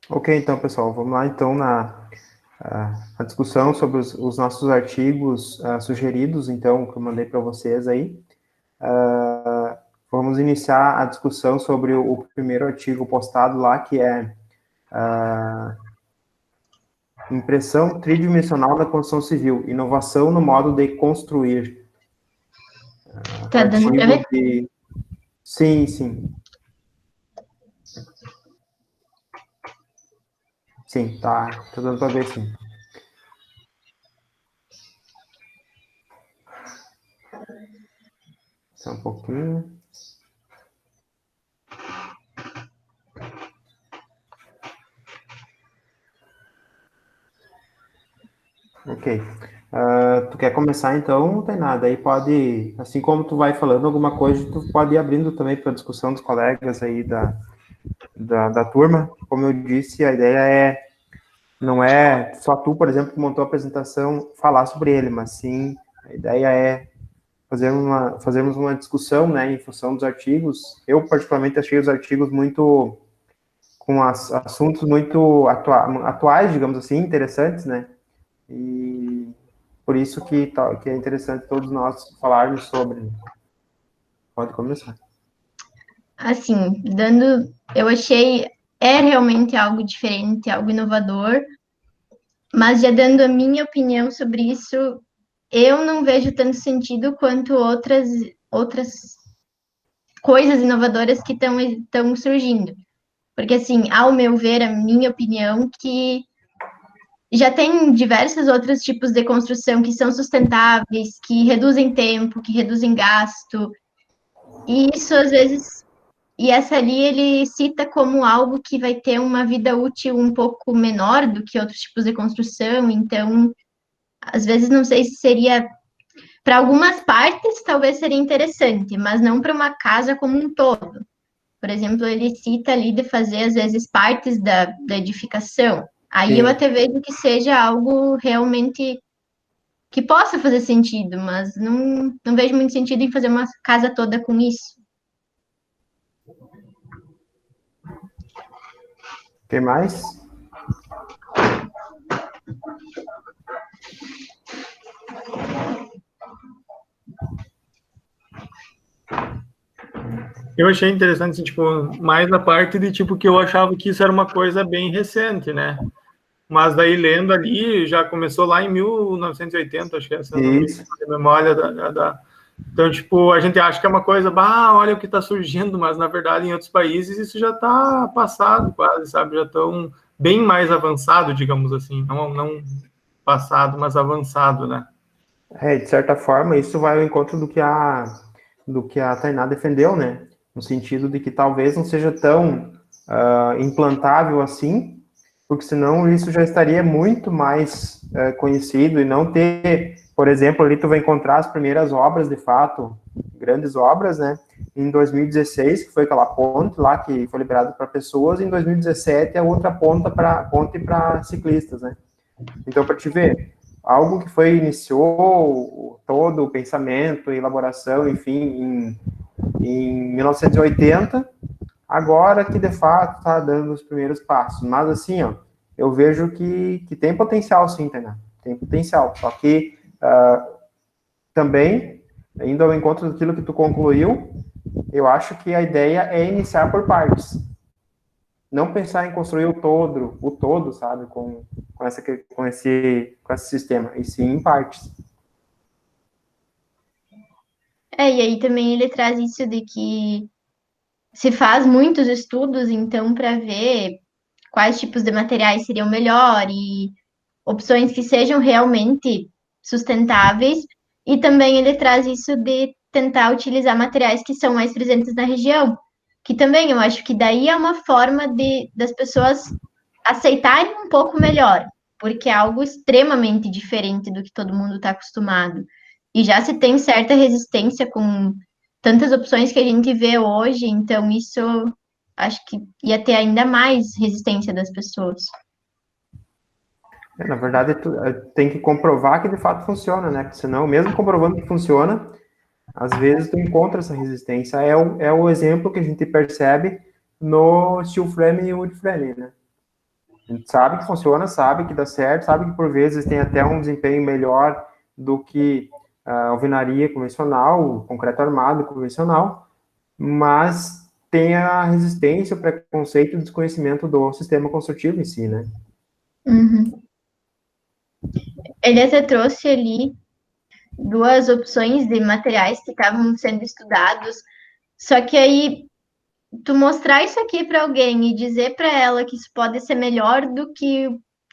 Ok, então, pessoal, vamos lá, então, a discussão sobre os nossos artigos sugeridos, então, que eu mandei para vocês aí. Vamos iniciar a discussão sobre o primeiro artigo postado lá, que é impressão tridimensional da construção civil, inovação no modo de construir. Tá dando para Artigo ver? de... Sim, sim. Sim, tá dando para ver, sim. Só um pouquinho. Ok. Tu quer começar, então? Não tem nada. Aí pode, assim como tu vai falando alguma coisa, tu pode ir abrindo também para discussão dos colegas aí da turma. Como eu disse, a ideia não é só tu, por exemplo, que montou a apresentação, falar sobre ele, mas sim, a ideia é fazermos uma discussão, né, em função dos artigos. Eu, particularmente, achei os artigos muito, com assuntos muito atuais, digamos assim, interessantes, né, e por isso que é interessante todos nós falarmos sobre. Pode começar. Assim, eu achei, é realmente algo diferente, algo inovador, mas já dando a minha opinião sobre isso, eu não vejo tanto sentido quanto outras coisas inovadoras que estão surgindo. Porque, assim, ao meu ver, a minha opinião, que já tem diversos outros tipos de construção que são sustentáveis, que reduzem tempo, que reduzem gasto, e isso às vezes. E essa ali ele cita como algo que vai ter uma vida útil um pouco menor do que outros tipos de construção, então, às vezes não sei se seria. Para algumas partes, talvez seria interessante, mas não para uma casa como um todo. Por exemplo, ele cita ali de fazer, às vezes, partes da edificação. Aí eu Sim. até vejo que seja algo realmente que possa fazer sentido, mas não vejo muito sentido em fazer uma casa toda com isso. Quem mais? Eu achei interessante, assim, tipo, mais a parte de, tipo, que eu achava que isso era uma coisa bem recente, né? Mas daí, lendo ali, já começou lá em 1980, acho que é, se eu não me Isso. falha a memória Então, tipo, a gente acha que é uma coisa, olha o que está surgindo, mas, na verdade, em outros países isso já está passado quase, sabe? Já estão bem mais avançado, digamos assim. Não passado, mas avançado, né? De certa forma, isso vai ao encontro do que a Tainá defendeu, né? No sentido de que talvez não seja tão implantável assim, porque senão isso já estaria muito mais conhecido e não ter, por exemplo, ali tu vai encontrar as primeiras obras, de fato, grandes obras, né? Em 2016, que foi aquela ponte lá que foi liberada para pessoas, e em 2017 a outra ponte para ciclistas, né? Então, para te ver, algo que iniciou todo o pensamento, elaboração, enfim, em 1980, agora que de fato está dando os primeiros passos. Mas assim, ó, eu vejo que tem potencial sim, Tainá, tem potencial. Só que também, indo ao encontro daquilo que tu concluiu, eu acho que a ideia é iniciar por partes. Não pensar em construir o todo, sabe, com esse sistema, e sim em partes. E aí também ele traz isso de que se faz muitos estudos, então, para ver quais tipos de materiais seriam melhor e opções que sejam realmente sustentáveis. E também ele traz isso de tentar utilizar materiais que são mais presentes na região, que também eu acho que daí é uma forma das pessoas aceitarem um pouco melhor, porque é algo extremamente diferente do que todo mundo está acostumado. E já se tem certa resistência com tantas opções que a gente vê hoje, então isso acho que ia ter ainda mais resistência das pessoas. Na verdade, tem que comprovar que de fato funciona, né? Porque senão, mesmo comprovando que funciona, às vezes tu encontra essa resistência. É o exemplo que a gente percebe no steel frame e wood frame, né? A gente sabe que funciona, sabe que dá certo, sabe que por vezes tem até um desempenho melhor do que a alvenaria convencional, o concreto armado convencional, mas tem a resistência, o preconceito e o desconhecimento do sistema construtivo em si, né? Uhum. Ele até trouxe ali 2 opções de materiais que estavam sendo estudados, só que aí tu mostrar isso aqui para alguém e dizer para ela que isso pode ser melhor do que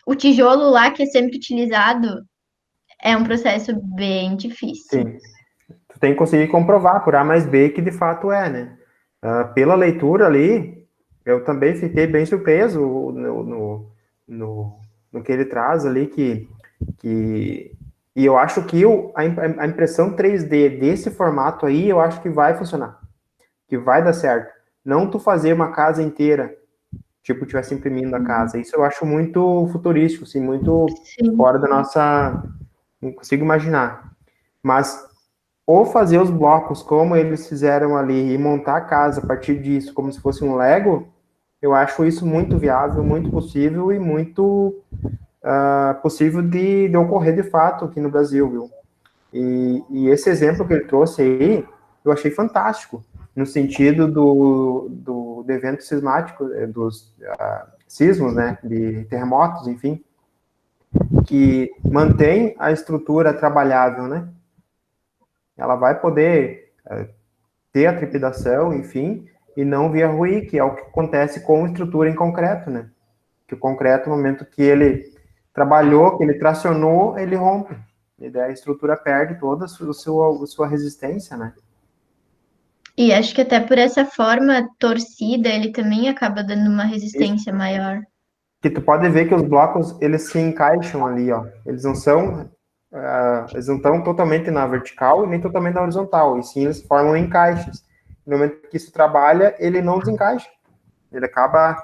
o tijolo lá que é sempre utilizado é um processo bem difícil. Sim. Tu tem que conseguir comprovar por A mais B que de fato é, né? Pela leitura ali, eu também fiquei bem surpreso no que ele traz ali, e eu acho que a impressão 3D desse formato aí, eu acho que vai funcionar, que vai dar certo. Não tu fazer uma casa inteira, tipo, tivesse imprimindo a casa. Isso eu acho muito futurístico, assim, muito Sim. fora da nossa... Não consigo imaginar. Mas ou fazer os blocos como eles fizeram ali e montar a casa a partir disso, como se fosse um Lego, eu acho isso muito viável, muito possível e muito possível de ocorrer de fato aqui no Brasil, viu? E esse exemplo que ele trouxe aí, eu achei fantástico, no sentido do evento sismático, dos sismos, né, de terremotos, enfim, que mantém a estrutura trabalhável, né? Ela vai poder ter a trepidação, enfim, e não vir a ruir, que é o que acontece com estrutura em concreto, né? Que o concreto, no momento que ele trabalhou, que ele tracionou, ele rompe. E daí a estrutura perde toda a sua resistência, né? E acho que até por essa forma torcida, ele também acaba dando uma Isso. resistência maior. Que tu pode ver que os blocos, eles se encaixam ali, ó. Eles não são... eles não estão totalmente na vertical e nem totalmente na horizontal, e sim eles formam encaixes. No momento que isso trabalha, ele não desencaixa. Ele acaba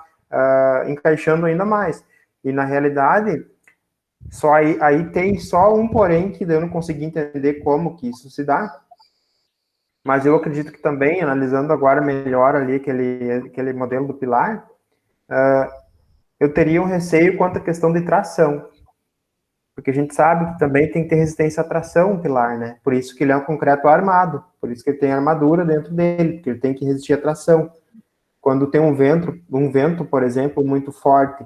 encaixando ainda mais. E na realidade, só aí tem só um porém que eu não consegui entender como que isso se dá, mas eu acredito que também, analisando agora melhor ali aquele modelo do pilar, eu teria um receio quanto à questão de tração, porque a gente sabe que também tem que ter resistência à tração o pilar, né? Por isso que ele é um concreto armado, por isso que ele tem armadura dentro dele, porque ele tem que resistir à tração. Quando tem um vento, por exemplo, muito forte,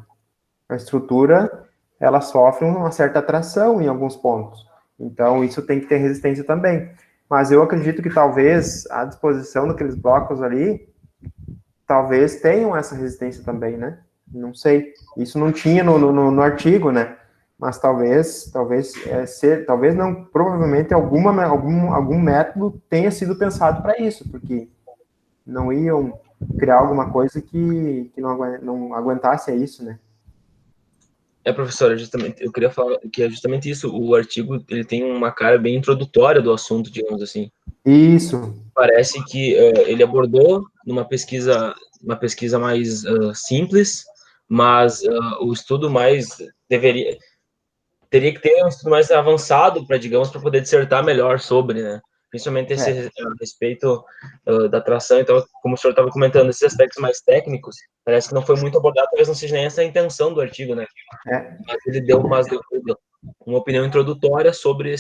a estrutura, ela sofre uma certa tração em alguns pontos. Então, isso tem que ter resistência também. Mas eu acredito que talvez a disposição daqueles blocos ali, talvez tenham essa resistência também, né? Não sei. Isso não tinha no artigo, né? Mas talvez não, provavelmente algum método tenha sido pensado para isso, porque não iam criar alguma coisa que não aguentasse a isso, né? Professora, justamente, eu queria falar que é justamente isso, o artigo, ele tem uma cara bem introdutória do assunto, digamos assim. Isso. Parece que ele abordou uma pesquisa mais simples, mas o estudo teria que ter um estudo mais avançado para, digamos, para poder dissertar melhor sobre, né? Principalmente esse a respeito da tração. Então, como o senhor estava comentando, esses aspectos mais técnicos, parece que não foi muito abordado, talvez não seja nem essa a intenção do artigo, né? Mas ele deu uma opinião introdutória sobre o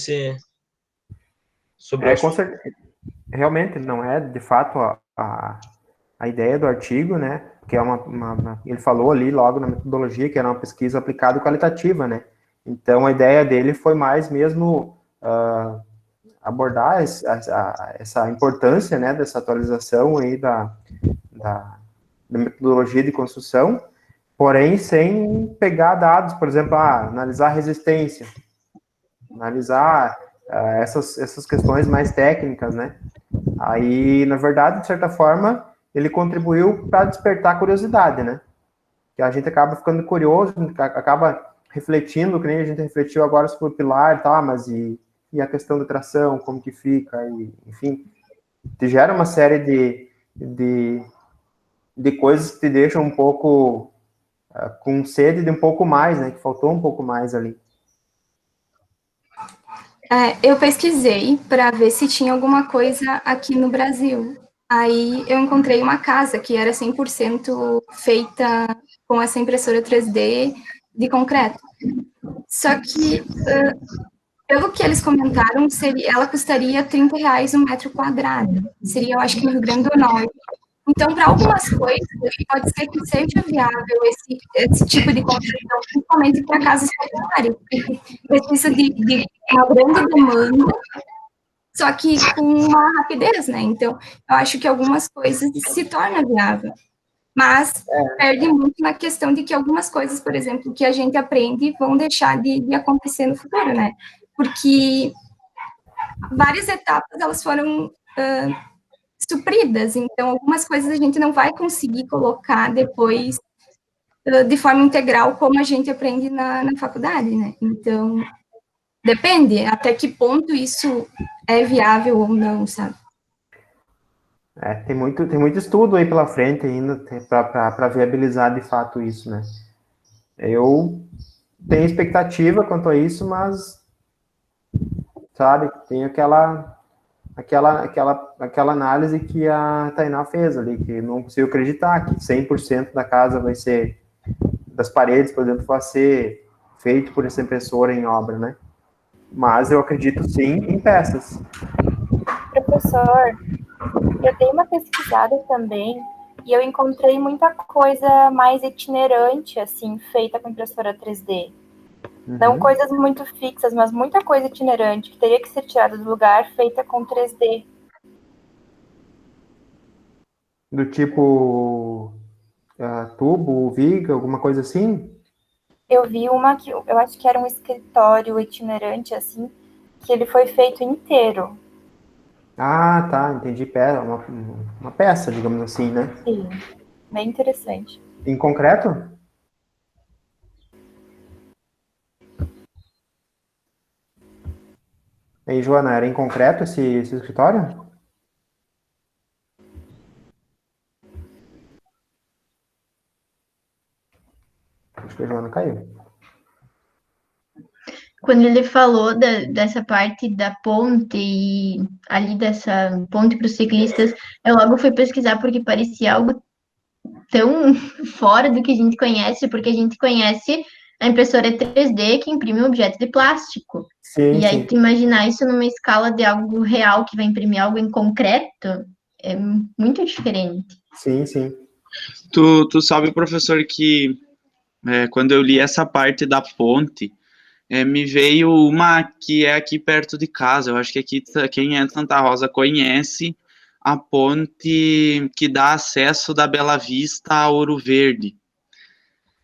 assunto. Realmente não é, de fato, a ideia do artigo, né? Que é ele falou ali logo na metodologia que era uma pesquisa aplicada e qualitativa, né? Então, a ideia dele foi mais mesmo abordar essa importância, né, dessa atualização aí da metodologia de construção, porém sem pegar dados, por exemplo, analisar resistência, analisar essas questões mais técnicas, né? Aí, na verdade, de certa forma, ele contribuiu para despertar curiosidade, né? Que a gente acaba ficando curioso, acaba refletindo, que nem a gente refletiu agora sobre o pilar, tá? Mas e a questão da tração, como que fica, e, enfim, te gera uma série de coisas que te deixam um pouco com sede de um pouco mais, né? Que faltou um pouco mais ali. Eu pesquisei para ver se tinha alguma coisa aqui no Brasil. Aí eu encontrei uma casa que era 100% feita com essa impressora 3D de concreto. Só que, pelo que eles comentaram, ela custaria R$ 30 um metro quadrado. Seria, eu acho que no Rio Grande do Norte. Então, para algumas coisas, pode ser que seja viável esse tipo de construção, principalmente para casas populares, porque precisa de uma grande demanda, só que com uma rapidez, né? Então, eu acho que algumas coisas se torna viável, mas perde muito na questão de que algumas coisas, por exemplo, que a gente aprende vão deixar de acontecer no futuro, né? Porque várias etapas elas foram supridas, então algumas coisas a gente não vai conseguir colocar depois de forma integral como a gente aprende na faculdade, né? Então, depende até que ponto isso é viável ou não, sabe? Tem muito estudo aí pela frente ainda para viabilizar de fato isso, né? Eu tenho expectativa quanto a isso, mas, sabe, tem aquela análise que a Tainá fez ali, que não consigo acreditar que 100% da casa vai ser, das paredes, por exemplo, vai ser feito por essa impressora em obra, né? Mas eu acredito sim em peças. Professor, eu dei uma pesquisada também e eu encontrei muita coisa mais itinerante, assim, feita com impressora 3D. Não coisas muito fixas, mas muita coisa itinerante, que teria que ser tirada do lugar, feita com 3D. Do tipo tubo, viga, alguma coisa assim? Eu vi uma que eu acho que era um escritório itinerante, assim, que ele foi feito inteiro. Ah, tá, entendi. Uma peça, digamos assim, né? Sim, bem interessante. Em concreto? E aí, Joana, era em concreto esse escritório? Acho que a Joana caiu. Quando ele falou dessa parte da ponte e ali dessa ponte para os ciclistas, eu logo fui pesquisar porque parecia algo tão fora do que a gente conhece, porque a gente conhece a impressora 3D que imprime um objeto de plástico. Sim, E aí, sim. tu imaginar isso numa escala de algo real que vai imprimir algo em concreto é muito diferente. Sim, sim. Tu sabe, professor, que quando eu li essa parte da ponte, me veio uma que é aqui perto de casa. Eu acho que aqui quem é de Santa Rosa conhece a ponte que dá acesso da Bela Vista a Ouro Verde.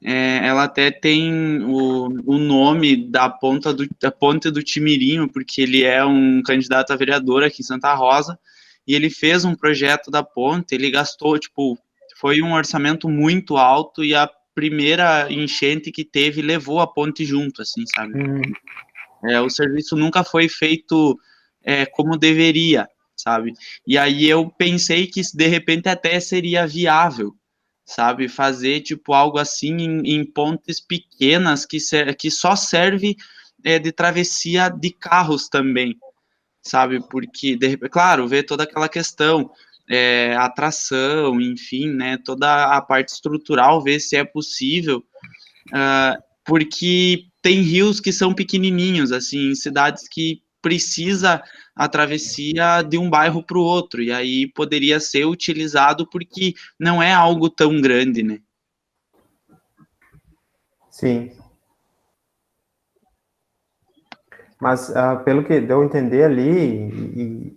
Ela até tem o nome da ponte do Timirinho, porque ele é um candidato a vereador aqui em Santa Rosa, e ele fez um projeto da ponte, ele gastou, tipo, foi um orçamento muito alto, e a primeira enchente que teve levou a ponte junto, assim, sabe? O serviço nunca foi feito como deveria, sabe? E aí eu pensei que de repente até seria viável, sabe? Fazer tipo algo assim em pontes pequenas que só serve de travessia de carros também, sabe? Porque, claro, ver toda aquela questão, atração, enfim, né? Toda a parte estrutural, ver se é possível, porque tem rios que são pequenininhos, assim, em cidades que precisa a travessia de um bairro para o outro, e aí poderia ser utilizado porque não é algo tão grande, né? Sim. Mas pelo que deu a entender ali,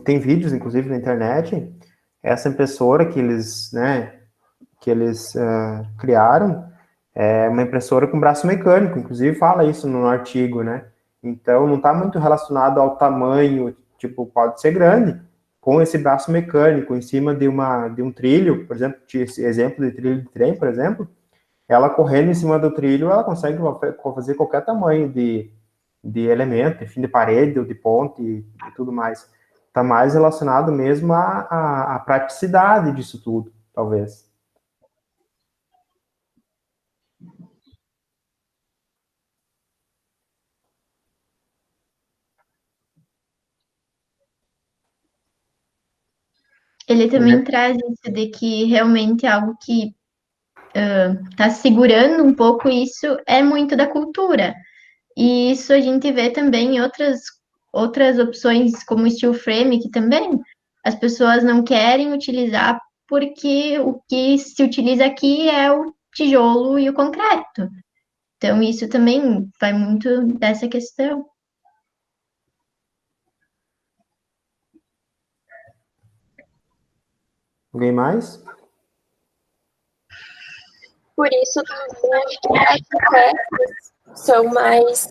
tem vídeos, inclusive, na internet, essa impressora que eles criaram é uma impressora com braço mecânico, inclusive fala isso no artigo, né? Então, não está muito relacionado ao tamanho, tipo, pode ser grande, com esse braço mecânico em cima de um trilho, por exemplo, esse exemplo de trilho de trem, por exemplo, ela correndo em cima do trilho, ela consegue fazer qualquer tamanho de elemento, enfim, de parede ou de ponte e tudo mais. Está mais relacionado mesmo à praticidade disso tudo, talvez. Ele também traz isso de que realmente é algo que está segurando um pouco isso, é muito da cultura. E isso a gente vê também em outras opções, como o steel frame, que também as pessoas não querem utilizar porque o que se utiliza aqui é o tijolo e o concreto. Então, isso também vai muito dessa questão. Alguém mais? Por isso, também acho que as arquitetos são mais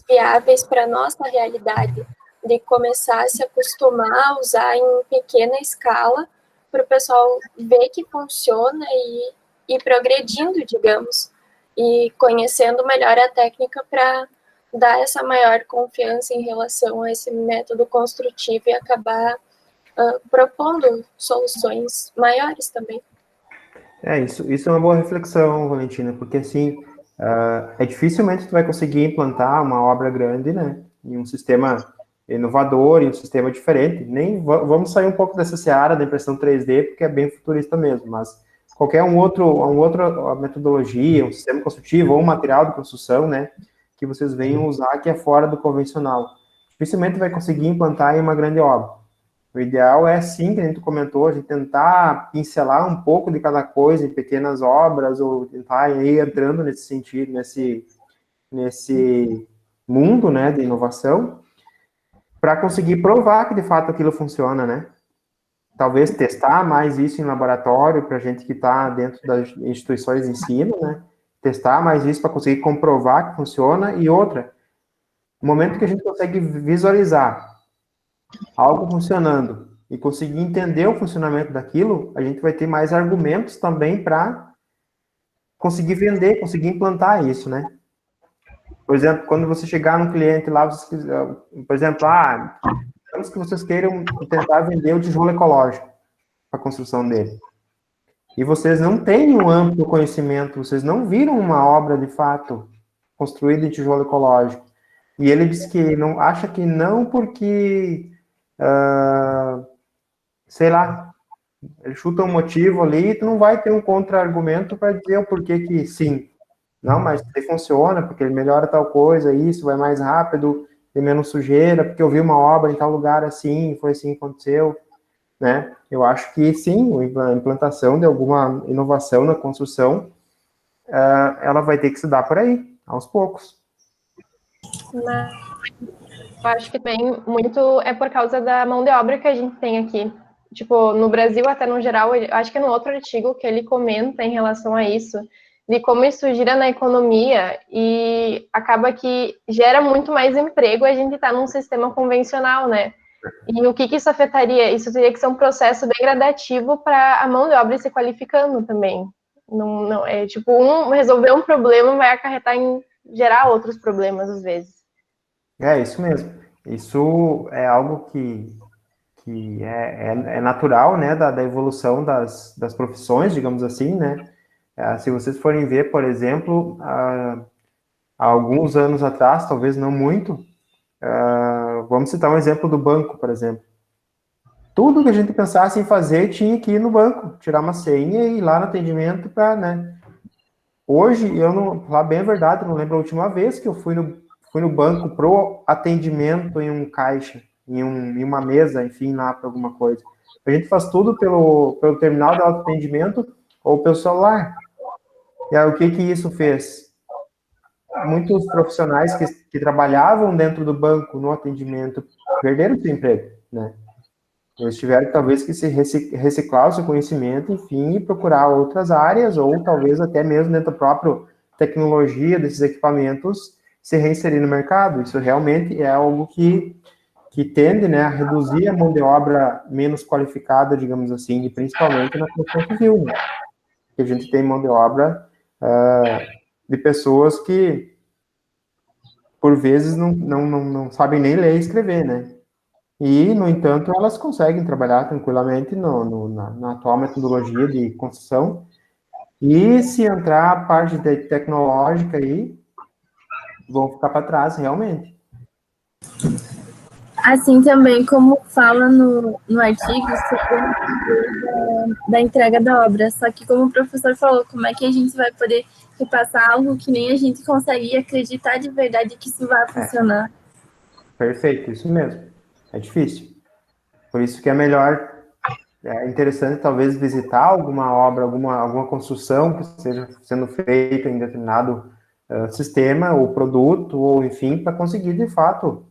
viáveis para a nossa realidade, de começar a se acostumar a usar em pequena escala, para o pessoal ver que funciona e ir progredindo, digamos, e conhecendo melhor a técnica para dar essa maior confiança em relação a esse método construtivo e acabar propondo soluções maiores também. Isso é uma boa reflexão, Valentina, porque assim, dificilmente tu vai conseguir implantar uma obra grande, né, em um sistema inovador, em um sistema diferente. Nem vamos sair um pouco dessa seara da impressão 3D, porque é bem futurista mesmo, mas qualquer outra metodologia, um sistema construtivo ou um material de construção, né, que vocês venham usar que é fora do convencional, dificilmente vai conseguir implantar em uma grande obra. O ideal é, sim, que a gente comentou, a gente tentar pincelar um pouco de cada coisa em pequenas obras, ou tentar ir entrando nesse sentido, nesse mundo, né, de inovação, para conseguir provar que, de fato, aquilo funciona, né? Talvez testar mais isso em laboratório, para a gente que está dentro das instituições de ensino, né? Testar mais isso para conseguir comprovar que funciona. E outra, no momento que a gente consegue visualizar algo funcionando e conseguir entender o funcionamento daquilo, a gente vai ter mais argumentos também para conseguir vender, conseguir implantar isso, né? Por exemplo, quando você chegar num cliente lá, por exemplo, digamos que vocês queiram tentar vender o tijolo ecológico para a construção dele. E vocês não têm um amplo conhecimento, vocês não viram uma obra de fato construída em tijolo ecológico. E ele diz que não acha que não porque sei lá, ele chuta um motivo ali, tu não vai ter um contra-argumento para dizer o porquê que sim. Não, mas ele funciona, porque ele melhora tal coisa, isso, vai mais rápido, tem menos sujeira, porque eu vi uma obra em tal lugar assim, foi assim que aconteceu, né? Eu acho que sim, a implantação de alguma inovação na construção, ela vai ter que se dar por aí, aos poucos. Mas eu acho que também muito é por causa da mão de obra que a gente tem aqui. Tipo, no Brasil, até no geral, eu acho que é no outro artigo que ele comenta em relação a isso, de como isso gira na economia e acaba que gera muito mais emprego a gente tá num sistema convencional, né? E o que isso afetaria? Isso teria que ser um processo bem gradativo para a mão de obra ir se qualificando também. Não, é tipo, resolver um problema vai acarretar em gerar outros problemas, às vezes. É isso mesmo. Isso é algo que é natural, né, da evolução das profissões, digamos assim, né? Se vocês forem ver, por exemplo, há alguns anos atrás, talvez não muito, vamos citar um exemplo do banco, por exemplo. Tudo que a gente pensasse em fazer tinha que ir no banco, tirar uma senha e ir lá no atendimento para, né? Hoje, eu não, falar bem a verdade, não lembro a última vez que eu fui no banco pro atendimento em um caixa, em uma mesa, enfim, lá para alguma coisa. A gente faz tudo pelo terminal de autoatendimento ou pelo celular. E aí, o que isso fez? Muitos profissionais que trabalhavam dentro do banco no atendimento perderam seu emprego, né? Eles tiveram talvez que se reciclar o seu conhecimento, enfim, e procurar outras áreas, ou talvez até mesmo dentro da própria tecnologia desses equipamentos, se reinserir no mercado. Isso realmente é algo que tende, né, a reduzir a mão de obra menos qualificada, digamos assim, e principalmente na construção civil, né? Que a gente tem mão de obra de pessoas que, por vezes, não sabem nem ler e escrever, né? E, no entanto, elas conseguem trabalhar tranquilamente na atual metodologia de construção. E se entrar a parte tecnológica aí, vão ficar para trás, realmente. Assim também, como fala no artigo sobre da entrega da obra. Só que, como o professor falou, como é que a gente vai poder repassar algo que nem a gente consegue acreditar de verdade que isso vai funcionar? Perfeito, isso mesmo. É difícil. Por isso que é melhor, é interessante talvez visitar alguma obra, alguma construção que esteja sendo feita em determinado sistema, ou produto, ou enfim, para conseguir, de fato,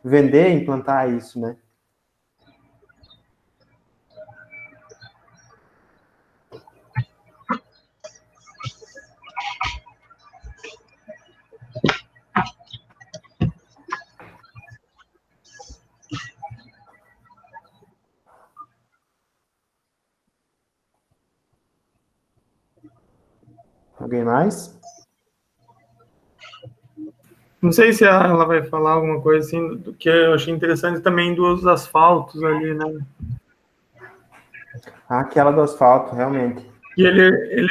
vender, implantar isso, né? Alguém mais? Não sei se ela vai falar alguma coisa assim, do que eu achei interessante também dos asfaltos ali, né? Aquela do asfalto, realmente. E ele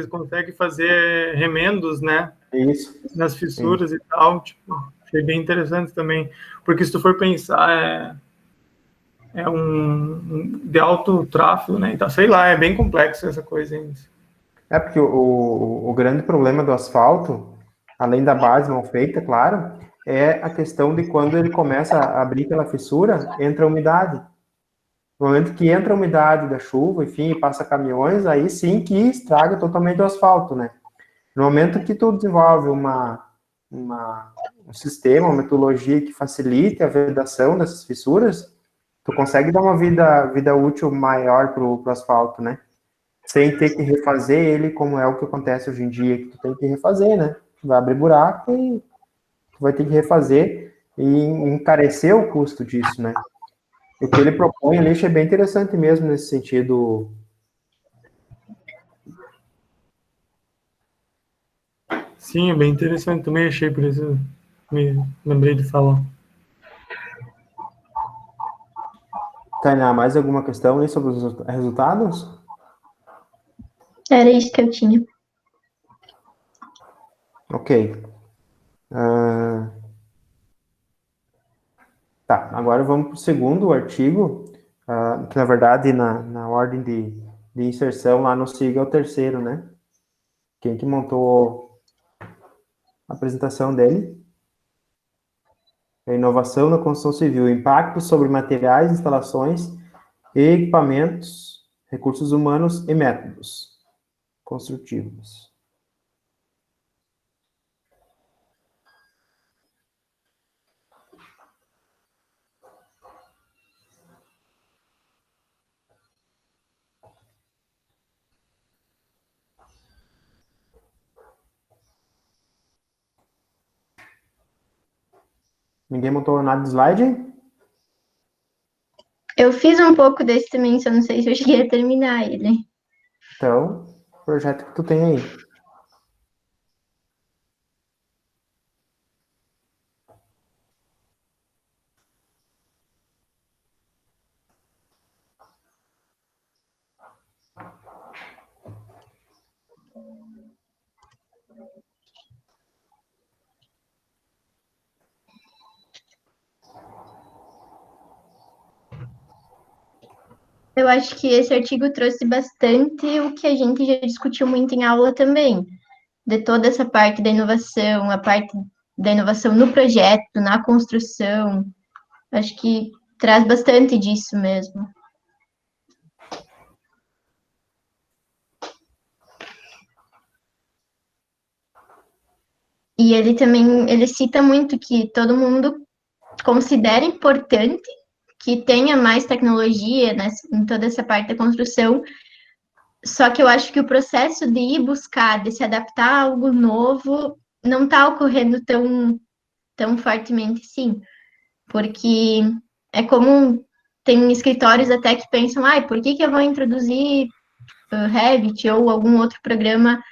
consegue fazer remendos, né? Isso. Nas fissuras e tal, tipo, achei bem interessante também, porque se tu for pensar, é de alto tráfego, né? Então, sei lá, é bem complexo essa coisa ainda. É porque o grande problema do asfalto, além da base mal feita, claro, é a questão de quando ele começa a abrir pela fissura, entra a umidade. No momento que entra a umidade da chuva, enfim, passa caminhões, aí sim que estraga totalmente o asfalto, né? No momento que tu desenvolve um sistema, uma metodologia que facilite a vedação dessas fissuras, tu consegue dar uma vida útil maior pro asfalto, né? Sem ter que refazer ele, como é o que acontece hoje em dia, que tu tem que refazer, né? Tu vai abrir buraco e tu vai ter que refazer e encarecer o custo disso, né? O que ele propõe ali é bem interessante mesmo nesse sentido. Sim, é bem interessante. Também achei, por isso me lembrei de falar. Tainá, mais alguma questão aí sobre os resultados? Era isso que eu tinha. Ok. Tá, agora vamos para o segundo artigo, que na verdade na ordem de inserção lá no SIG é o terceiro, né? Quem que montou a apresentação dele? A inovação na construção civil, impacto sobre materiais, instalações, equipamentos, recursos humanos e métodos construtivos. Ninguém montou nada de slide? Eu fiz um pouco desse também, só não sei se eu cheguei a terminar ele. Então, projeto que tu tem aí. Eu acho que esse artigo trouxe bastante o que a gente já discutiu muito em aula também, de toda essa parte da inovação, a parte da inovação no projeto, na construção. Acho que traz bastante disso mesmo. E ele também, ele cita muito que todo mundo considera importante que tenha mais tecnologia, né, em toda essa parte da construção, só que eu acho que o processo de ir buscar, de se adaptar a algo novo, não está ocorrendo tão fortemente assim, porque é comum, tem escritórios até que pensam, por que eu vou introduzir Revit ou algum outro programa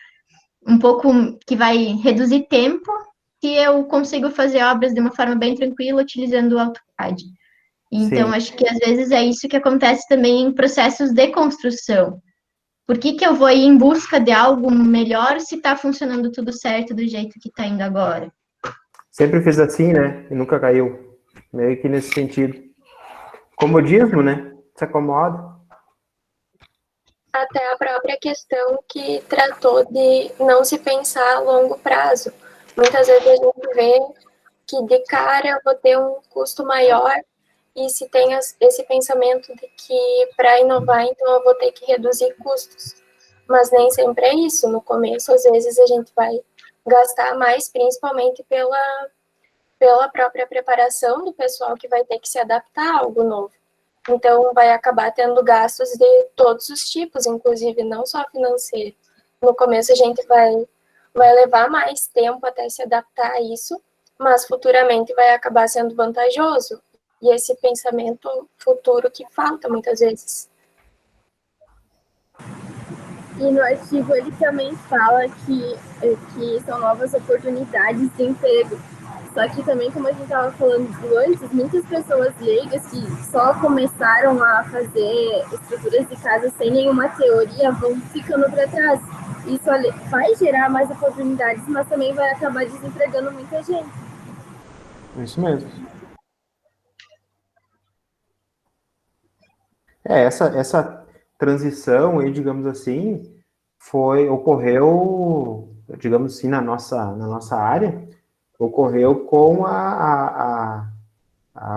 um pouco que vai reduzir tempo, se eu consigo fazer obras de uma forma bem tranquila utilizando o AutoCAD. Então, Sim. acho que às vezes é isso que acontece também em processos de construção. Por que eu vou ir em busca de algo melhor se está funcionando tudo certo do jeito que está indo agora? Sempre fiz assim, né? E nunca caiu. meio que nesse sentido. Comodismo, né? Se acomoda. Até a própria questão que tratou de não se pensar a longo prazo. Muitas vezes a gente vê que de cara eu vou ter um custo maior e se tem esse pensamento de que para inovar, então eu vou ter que reduzir custos. Mas nem sempre é isso. No começo, às vezes, a gente vai gastar mais, principalmente pela própria preparação do pessoal que vai ter que se adaptar a algo novo. Então, vai acabar tendo gastos de todos os tipos, inclusive não só financeiro. No começo, a gente vai levar mais tempo até se adaptar a isso, mas futuramente vai acabar sendo vantajoso. E esse pensamento futuro que falta muitas vezes. E no artigo ele também fala que são novas oportunidades de emprego. Só que também, como a gente estava falando antes, muitas pessoas leigas que só começaram a fazer estruturas de casa sem nenhuma teoria vão ficando para trás. Isso vai gerar mais oportunidades, mas também vai acabar desempregando muita gente. Isso mesmo. Essa transição aí, digamos assim, ocorreu, digamos assim, na nossa área, ocorreu com a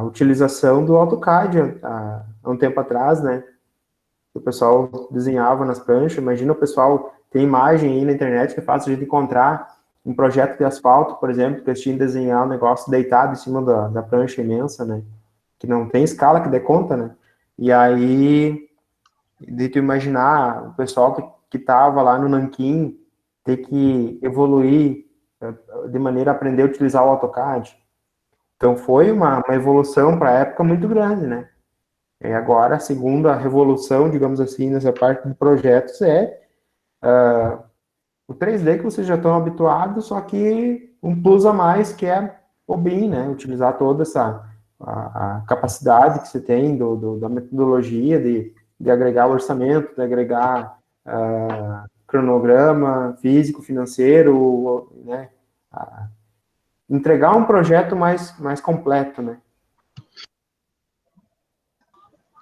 utilização do AutoCAD há um tempo atrás, né? O pessoal desenhava nas pranchas. Imagina o pessoal, tem imagem aí na internet que é fácil de encontrar um projeto de asfalto, por exemplo, que eles tinham que desenhar um negócio deitado em cima da prancha imensa, né? Que não tem escala que dê conta, né? E aí, de tu imaginar o pessoal que estava lá no nanquim ter que evoluir de maneira a aprender a utilizar o AutoCAD. Então, foi uma evolução para a época muito grande, né? E agora, a segunda revolução, digamos assim, nessa parte de projetos o 3D que vocês já estão habituados, só que um plus a mais, que é o BIM, né? Utilizar toda a capacidade que você tem da metodologia de agregar o orçamento, de agregar cronograma físico, financeiro, né? Entregar um projeto mais completo, né?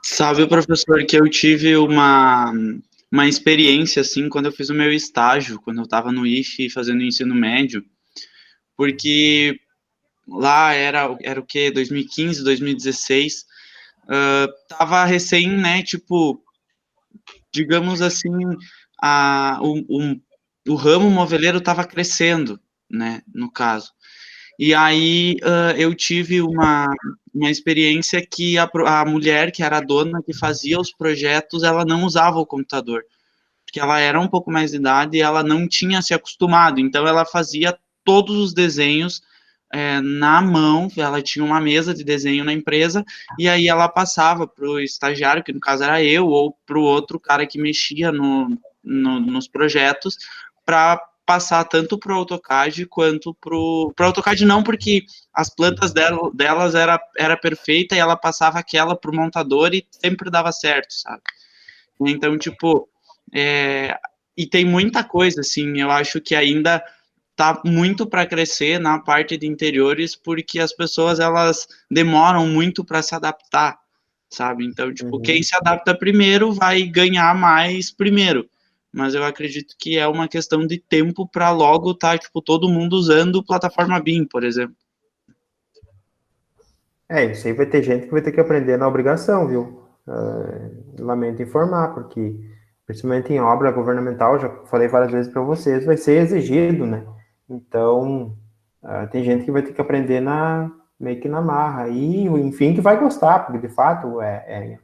Sabe, professor, que eu tive uma experiência, assim, quando eu fiz o meu estágio, quando eu estava no IFE fazendo ensino médio, porque lá era o quê? 2015, 2016, tava recém, né, tipo, digamos assim, o ramo moveleiro estava crescendo, né, no caso. E aí eu tive uma experiência que a mulher, que era a dona, que fazia os projetos, ela não usava o computador, porque ela era um pouco mais de idade e ela não tinha se acostumado, então ela fazia todos os desenhos na mão, ela tinha uma mesa de desenho na empresa, e aí ela passava para o estagiário, que no caso era eu, ou para o outro cara que mexia nos projetos, para passar tanto para o AutoCAD quanto para o AutoCAD não, porque as plantas delas era perfeita e ela passava aquela para o montador e sempre dava certo, sabe? Então, tipo, e tem muita coisa, assim, eu acho que ainda tá muito para crescer na parte de interiores, porque as pessoas, elas demoram muito para se adaptar, sabe? Então, tipo, quem se adapta primeiro vai ganhar mais primeiro. Mas eu acredito que é uma questão de tempo para logo tá, tipo, todo mundo usando plataforma BIM, por exemplo. Isso aí vai ter gente que vai ter que aprender na obrigação, viu? Lamento informar, porque, principalmente em obra governamental, já falei várias vezes para vocês, vai ser exigido, né? Então, tem gente que vai ter que aprender meio que na marra, e, enfim, que vai gostar, porque, de fato, é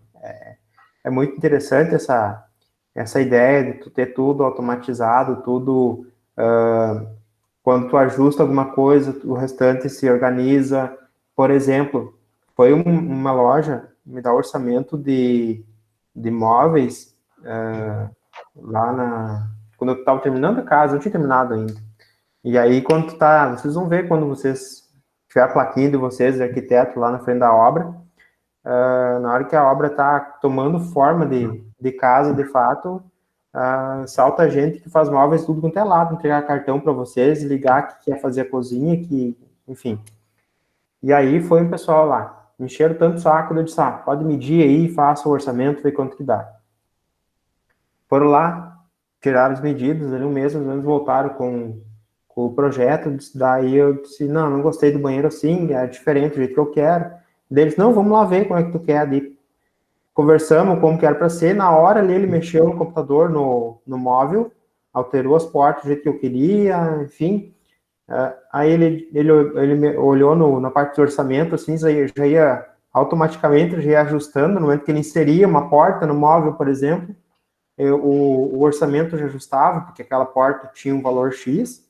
muito interessante essa ideia de tu ter tudo automatizado, tudo, quando tu ajusta alguma coisa, o restante se organiza. Por exemplo, foi uma loja me dá orçamento de móveis lá quando eu estava terminando a casa, eu não tinha terminado ainda. E aí, quando vocês vão ver quando vocês tiver a plaquinha de vocês, arquiteto, lá na frente da obra, na hora que a obra está tomando forma de casa, de fato, salta gente que faz móveis tudo quanto é lado, entregar cartão para vocês, ligar que quer fazer a cozinha, enfim. E aí foi um pessoal lá. Me encheram tanto o saco, eu disse, pode medir aí, faça o orçamento, vê quanto que dá. Foram lá, tiraram as medidas, ali um mês, mais ou menos, voltaram com o projeto, daí eu disse, não gostei do banheiro assim, é diferente do jeito que eu quero. Deles, não, vamos lá ver como é que tu quer. Daí conversamos como que era para ser, na hora ali ele mexeu no computador, no móvel, alterou as portas do jeito que eu queria, enfim. Aí ele olhou na parte do orçamento, assim, já ia automaticamente, já ia ajustando, no momento que ele inseria uma porta no móvel, por exemplo, o orçamento já ajustava, porque aquela porta tinha um valor X,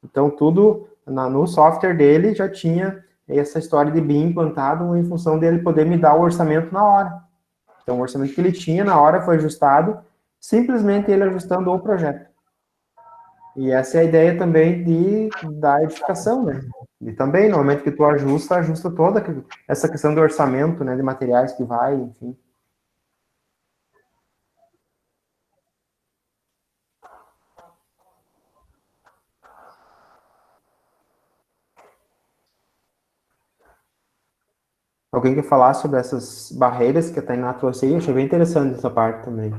então tudo no software dele já tinha essa história de BIM implantado em função dele poder me dar o orçamento na hora. Então o orçamento que ele tinha na hora foi ajustado, simplesmente ele ajustando o projeto. E essa é a ideia também da edificação, né? E também, no momento que tu ajusta toda essa questão do orçamento, né, de materiais que vai, enfim. Alguém quer falar sobre essas barreiras que a Tainá trouxe aí? Eu achei bem interessante essa parte também.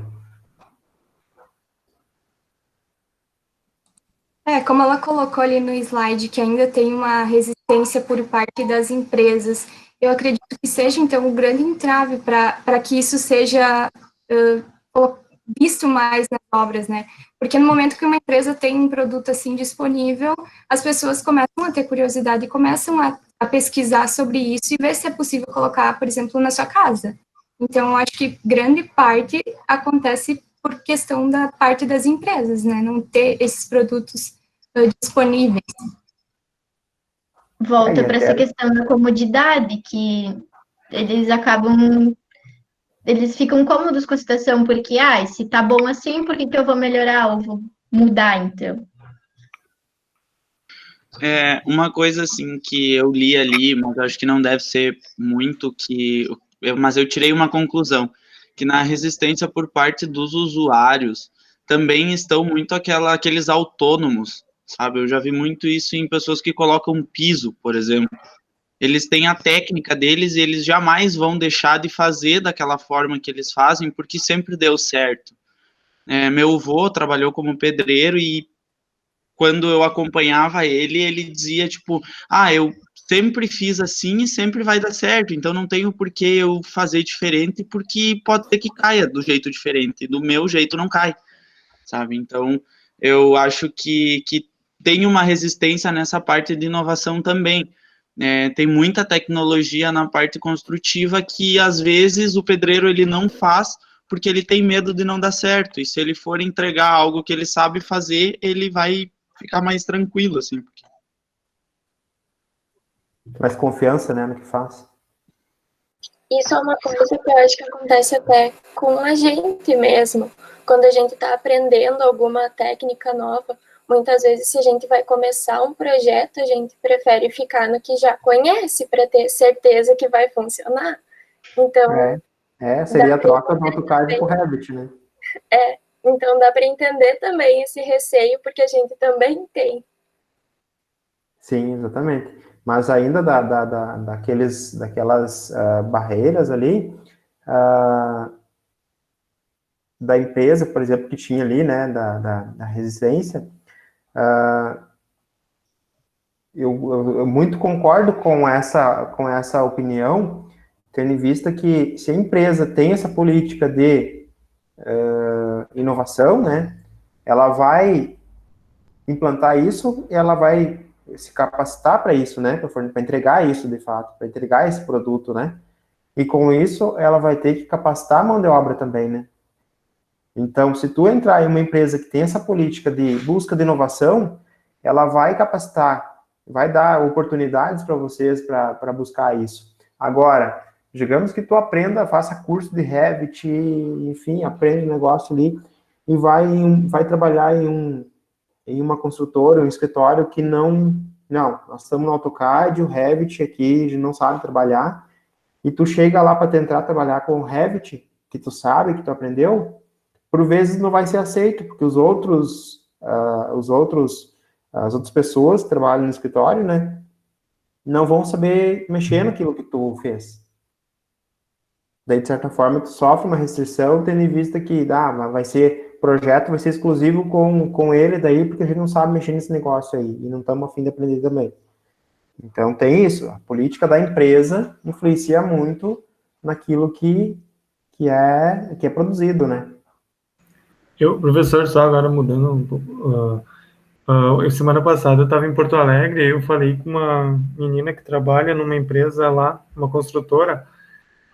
Como ela colocou ali no slide, que ainda tem uma resistência por parte das empresas, eu acredito que seja, então, um grande entrave para que isso seja visto mais nas obras, né? Porque no momento que uma empresa tem um produto assim disponível, as pessoas começam a ter curiosidade e começam a pesquisar sobre isso e ver se é possível colocar, por exemplo, na sua casa. Então, eu acho que grande parte acontece por questão da parte das empresas, né? Não ter esses produtos disponíveis. Volta para essa questão da comodidade, que eles ficam cômodos com a situação, porque, se tá bom assim, por que eu vou melhorar ou vou mudar, então? Uma coisa, assim, que eu li ali, mas eu acho que não deve ser muito mas eu tirei uma conclusão, que na resistência por parte dos usuários também estão muito aqueles autônomos, sabe? Eu já vi muito isso em pessoas que colocam piso, por exemplo. Eles têm a técnica deles e eles jamais vão deixar de fazer daquela forma que eles fazem, porque sempre deu certo. Meu avô trabalhou como pedreiro e quando eu acompanhava ele dizia, tipo, eu sempre fiz assim e sempre vai dar certo, então não tenho por que eu fazer diferente, porque pode ser que caia do jeito diferente, do meu jeito não cai, sabe? Então, eu acho que tem uma resistência nessa parte de inovação também. Tem muita tecnologia na parte construtiva que, às vezes, o pedreiro ele não faz porque ele tem medo de não dar certo, e se ele for entregar algo que ele sabe fazer, ele vai ficar mais tranquilo, assim. Mais confiança, né, no que faz. Isso é uma coisa que eu acho que acontece até com a gente mesmo. Quando a gente está aprendendo alguma técnica nova, muitas vezes, se a gente vai começar um projeto, a gente prefere ficar no que já conhece para ter certeza que vai funcionar. Então... seria a troca do AutoCAD por Revit, né? Então dá para entender também esse receio, porque a gente também tem. Sim, exatamente. Mas ainda daquelas barreiras ali, da empresa, por exemplo, que tinha ali, né, da resistência, eu muito concordo com essa opinião, tendo em vista que se a empresa tem essa política de inovação, né, ela vai implantar isso e ela vai se capacitar para isso, né, para entregar isso de fato, para entregar esse produto, né, e com isso ela vai ter que capacitar a mão de obra também, né. Então, se tu entrar em uma empresa que tem essa política de busca de inovação, ela vai capacitar, vai dar oportunidades para vocês para buscar isso. Agora, digamos que tu aprenda, faça curso de Revit, enfim, aprende um negócio ali e vai trabalhar em uma construtora, um escritório que não, nós estamos no AutoCAD, o Revit aqui, a gente não sabe trabalhar, e tu chega lá para tentar trabalhar com o Revit, que tu sabe, que tu aprendeu, por vezes não vai ser aceito, porque as outras pessoas que trabalham no escritório, né, não vão saber mexer naquilo que tu fez. Daí, de certa forma, tu sofre uma restrição, tendo em vista que projeto vai ser exclusivo com ele daí, porque a gente não sabe mexer nesse negócio aí, e não estamos a fim de aprender também. Então, tem isso. A política da empresa influencia muito naquilo que é produzido, né? Professor, só agora mudando um pouco. Semana passada eu estava em Porto Alegre e eu falei com uma menina que trabalha numa empresa lá, uma construtora,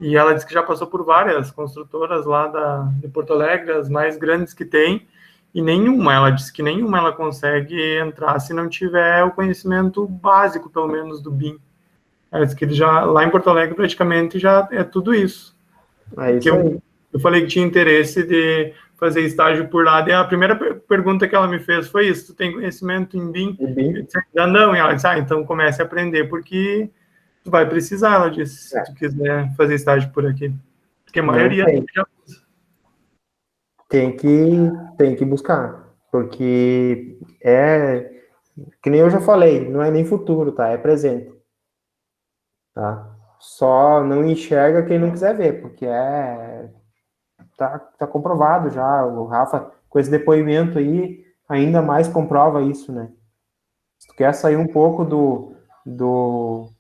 e ela disse que já passou por várias construtoras lá de Porto Alegre, as mais grandes que tem, e ela disse que nenhuma ela consegue entrar se não tiver o conhecimento básico, pelo menos, do BIM. Ela disse que lá em Porto Alegre praticamente já é tudo isso. É isso aí. Eu falei que tinha interesse de fazer estágio por lá, e a primeira pergunta que ela me fez foi isso: tu tem conhecimento em BIM? Eu disse, ainda não. E ela disse, então comece a aprender, porque tu vai precisar, ela disse, se tu quiser fazer estágio por aqui. Porque a maioria já usa. Tem que buscar, porque que nem eu já falei, não é nem futuro, tá? É presente. Tá? Só não enxerga quem não quiser ver, porque tá comprovado já. O Rafa, com esse depoimento aí, ainda mais comprova isso, né? Se tu quer sair um pouco do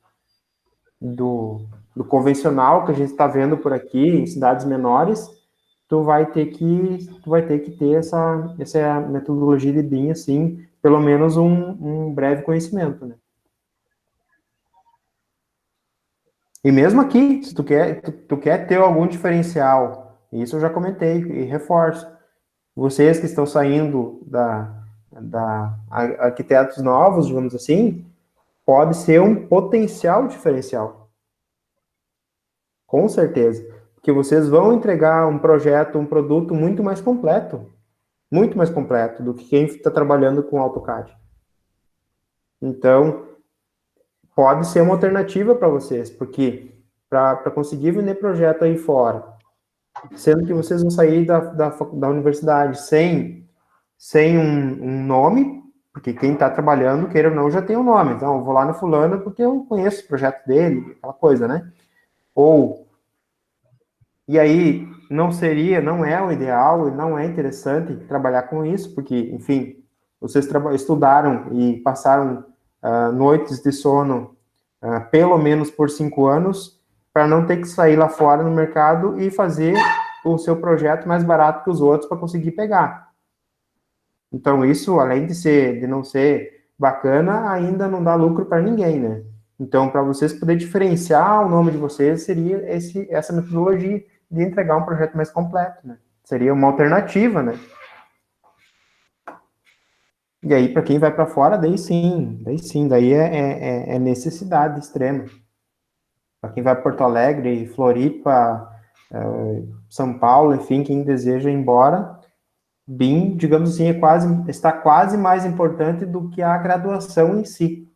convencional que a gente está vendo por aqui, em cidades menores, tu vai ter que ter essa metodologia de BIM, assim, pelo menos um breve conhecimento, né? E mesmo aqui, se tu quer ter algum diferencial, isso eu já comentei e reforço. Vocês que estão saindo da arquitetos novos, digamos assim, pode ser um potencial diferencial. Com certeza. Porque vocês vão entregar um projeto, um produto muito mais completo do que quem está trabalhando com AutoCAD. Então, pode ser uma alternativa para vocês, porque para conseguir vender projeto aí fora, sendo que vocês vão sair da universidade sem um nome, porque quem está trabalhando, queira ou não, já tem um nome. Então, eu vou lá no fulano porque eu conheço o projeto dele, aquela coisa, né? E aí, não é o ideal, e não é interessante trabalhar com isso, porque, enfim, vocês estudaram e passaram noites de sono pelo menos por 5 anos, para não ter que sair lá fora no mercado e fazer o seu projeto mais barato que os outros para conseguir pegar. Então, isso, além de não ser bacana, ainda não dá lucro para ninguém, né? Então, para vocês poderem diferenciar o nome de vocês, seria essa metodologia de entregar um projeto mais completo, né? Seria uma alternativa, né? E aí, para quem vai para fora, daí é necessidade extrema. Para quem vai para Porto Alegre, Floripa, São Paulo, enfim, quem deseja ir embora, BIM, digamos assim, está quase mais importante do que a graduação em si.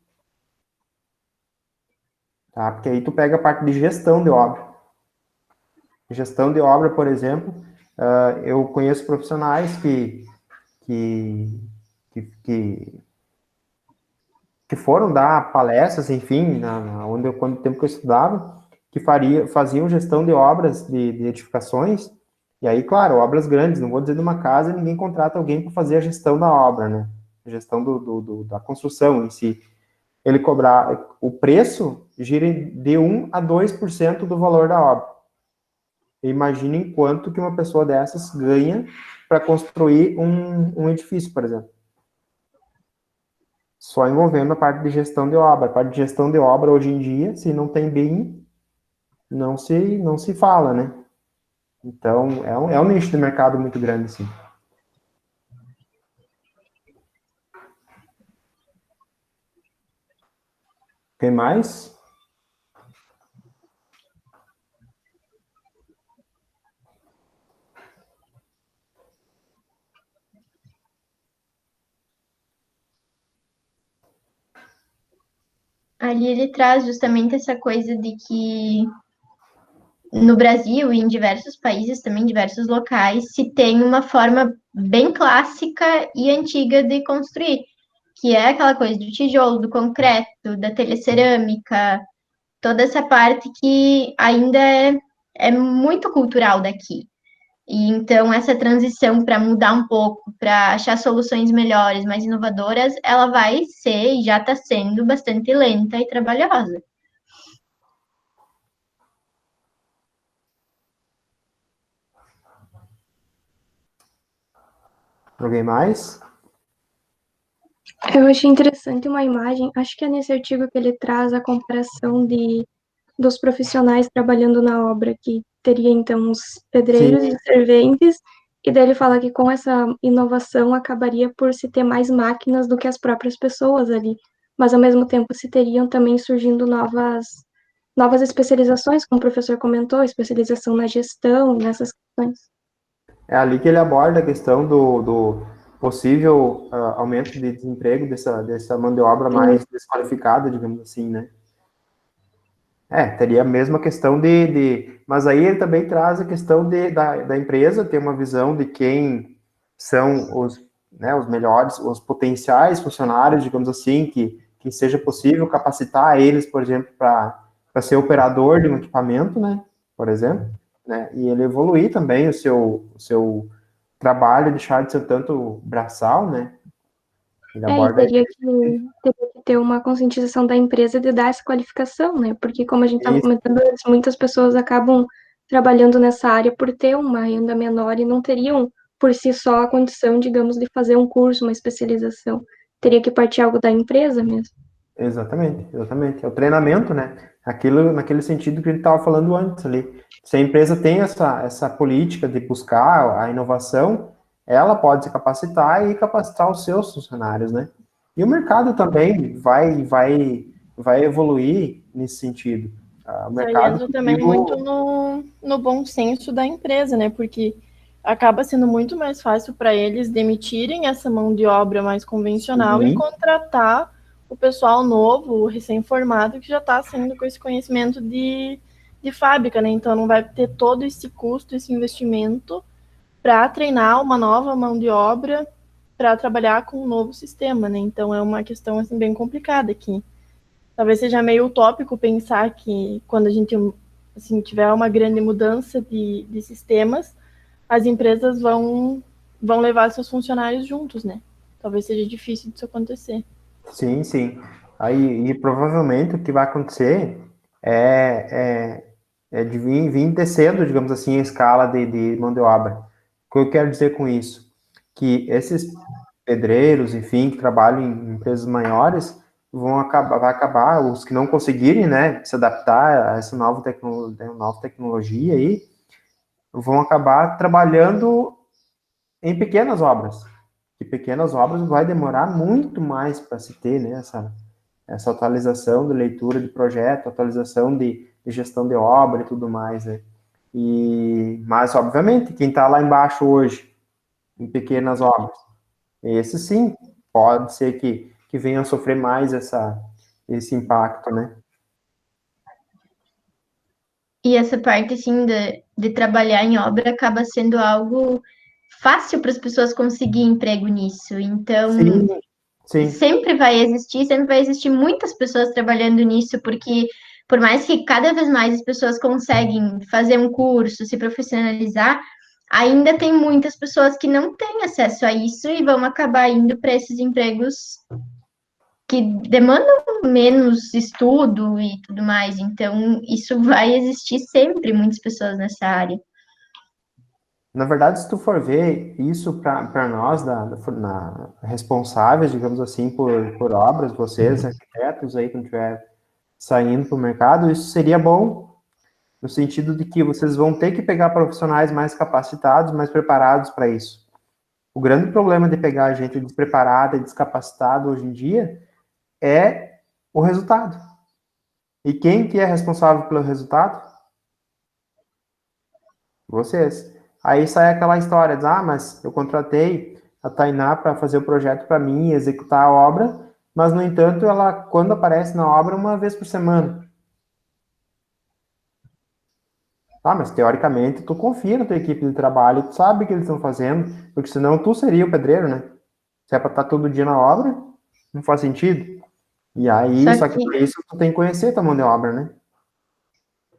Tá? Porque aí tu pega a parte de gestão de obra. Gestão de obra, por exemplo, eu conheço profissionais que foram dar palestras, enfim, quando tempo que eu estudava, que faziam gestão de obras de edificações, e aí, claro, obras grandes, não vou dizer de uma casa, ninguém contrata alguém para fazer a gestão da obra, né? A gestão da construção em si. Ele cobrar, o preço gira de 1 a 2% do valor da obra. Imaginem quanto que uma pessoa dessas ganha para construir um edifício, por exemplo. Só envolvendo a parte de gestão de obra. A parte de gestão de obra, hoje em dia, se não tem BIM, não se fala, né? Então, é um nicho de mercado muito grande, sim. Tem mais? Ali ele traz justamente essa coisa de que no Brasil e em diversos países, também em diversos locais, se tem uma forma bem clássica e antiga de construir, que é aquela coisa do tijolo, do concreto, da telha cerâmica, toda essa parte que ainda é muito cultural daqui. E então essa transição para mudar um pouco, para achar soluções melhores, mais inovadoras, ela vai ser e já está sendo bastante lenta e trabalhosa. Alguém mais? Eu achei interessante uma imagem, acho que é nesse artigo que ele traz a comparação dos profissionais trabalhando na obra, que teria então os pedreiros Sim. e serventes, e daí ele fala que com essa inovação acabaria por se ter mais máquinas do que as próprias pessoas ali, mas ao mesmo tempo se teriam também surgindo novas especializações, como o professor comentou, especialização na gestão, nessas questões. É ali que ele aborda a questão do possível aumento de desemprego dessa mão de obra mais desqualificada, digamos assim, né? Teria a mesma questão mas aí ele também traz a questão da empresa ter uma visão de quem são os melhores, os potenciais funcionários, digamos assim, que seja possível capacitar eles, por exemplo, para ser operador de um equipamento, né? Por exemplo, né? E ele evoluir também o seu trabalho, deixar de ser tanto braçal, né? Ele aborda Teria que ter uma conscientização da empresa de dar essa qualificação, né? Porque, como a gente estava comentando antes, muitas pessoas acabam trabalhando nessa área por ter uma renda menor e não teriam, por si só, a condição, digamos, de fazer um curso, uma especialização. Teria que partir algo da empresa mesmo. Exatamente. É o treinamento, né? Aquilo, naquele sentido que ele estava falando antes ali. Se a empresa tem essa política de buscar a inovação, ela pode se capacitar e capacitar os seus funcionários, né? E o mercado também vai evoluir nesse sentido. O mercado entra também muito no bom senso da empresa, né? Porque acaba sendo muito mais fácil para eles demitirem essa mão de obra mais convencional e contratar o pessoal novo, o recém-formado, que já está saindo com esse conhecimento de fábrica, né? Então não vai ter todo esse custo, esse investimento para treinar uma nova mão de obra para trabalhar com um novo sistema, né? Então é uma questão assim bem complicada aqui. Talvez seja meio utópico pensar que quando a gente assim, tiver uma grande mudança de sistemas, as empresas vão levar seus funcionários juntos, né? Talvez seja difícil disso acontecer. Sim. Aí, e provavelmente o que vai acontecer é de vir descendo, digamos assim, a escala de mão de obra. O que eu quero dizer com isso? Que esses pedreiros, enfim, que trabalham em empresas maiores, vai acabar, os que não conseguirem, né, se adaptar a essa nova tecnologia aí, vão acabar trabalhando em pequenas obras. E pequenas obras vai demorar muito mais para se ter, né, essa atualização de leitura de projeto, atualização de gestão de obra e tudo mais, né. Mas, obviamente, quem está lá embaixo hoje, em pequenas obras, esse sim, pode ser que venham a sofrer mais esse impacto, né? E essa parte, assim, de trabalhar em obra acaba sendo algo fácil para as pessoas conseguirem emprego nisso. Então, sim. sempre vai existir muitas pessoas trabalhando nisso, porque por mais que cada vez mais as pessoas conseguem fazer um curso, se profissionalizar, ainda tem muitas pessoas que não têm acesso a isso e vão acabar indo para esses empregos que demandam menos estudo e tudo mais. Então, isso vai existir sempre muitas pessoas nessa área. Na verdade, se tu for ver isso para nós, responsáveis, digamos assim, por obras, vocês, arquitetos aí, quando estiver saindo para o mercado, isso seria bom, no sentido de que vocês vão ter que pegar profissionais mais capacitados, mais preparados para isso. O grande problema de pegar gente despreparada e descapacitada hoje em dia é o resultado. E quem que é responsável pelo resultado? Vocês. Aí sai aquela história, mas eu contratei a Tainá para fazer o projeto para mim, executar a obra, mas, no entanto, ela, quando aparece na obra, uma vez por semana. Mas, teoricamente, tu confia na tua equipe de trabalho, tu sabe o que eles estão fazendo, porque senão tu seria o pedreiro, né? Se é para estar todo dia na obra, não faz sentido. E aí, só que para isso tu tem que conhecer tua mão de obra, né?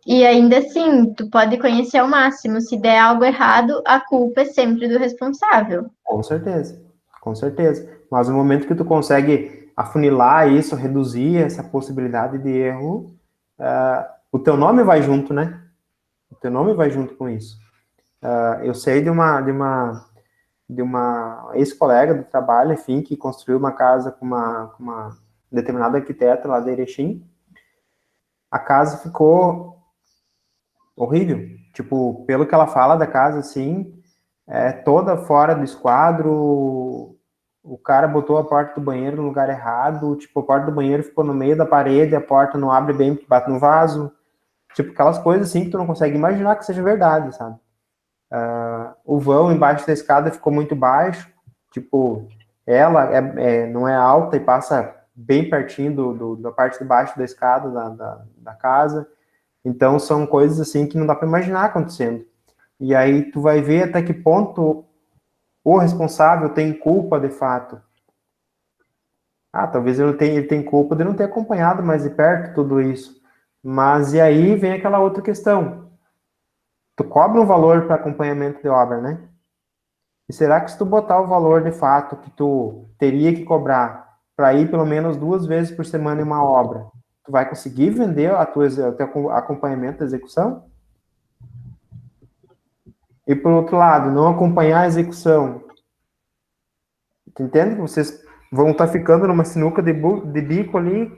E ainda assim, tu pode conhecer ao máximo. Se der algo errado, a culpa é sempre do responsável. Com certeza, com certeza. Mas no momento que tu consegue afunilar isso, reduzir essa possibilidade de erro, o teu nome vai junto, né? O teu nome vai junto com isso. Eu sei de uma ex-colega do trabalho, enfim, que construiu uma casa com uma determinada arquiteta lá de Erechim. A casa ficou horrível. Tipo, pelo que ela fala da casa, assim, toda fora do esquadro, o cara botou a porta do banheiro no lugar errado, tipo, a porta do banheiro ficou no meio da parede, a porta não abre bem porque bate no vaso. Tipo, aquelas coisas assim que tu não consegue imaginar que seja verdade, sabe? O vão embaixo da escada ficou muito baixo, tipo, ela não é alta e passa bem pertinho da parte de baixo da escada da casa. Então, são coisas assim que não dá para imaginar acontecendo. E aí tu vai ver até que ponto o responsável tem culpa de fato. Talvez ele tem culpa de não ter acompanhado mais de perto tudo isso. Mas e aí vem aquela outra questão. Tu cobra um valor para acompanhamento de obra, né? E será que se tu botar o valor de fato que tu teria que cobrar para ir pelo menos 2 vezes por semana em uma obra, tu vai conseguir vender o teu acompanhamento da execução? E por outro lado, não acompanhar a execução. Tu entende que vocês vão estar ficando numa sinuca de bico ali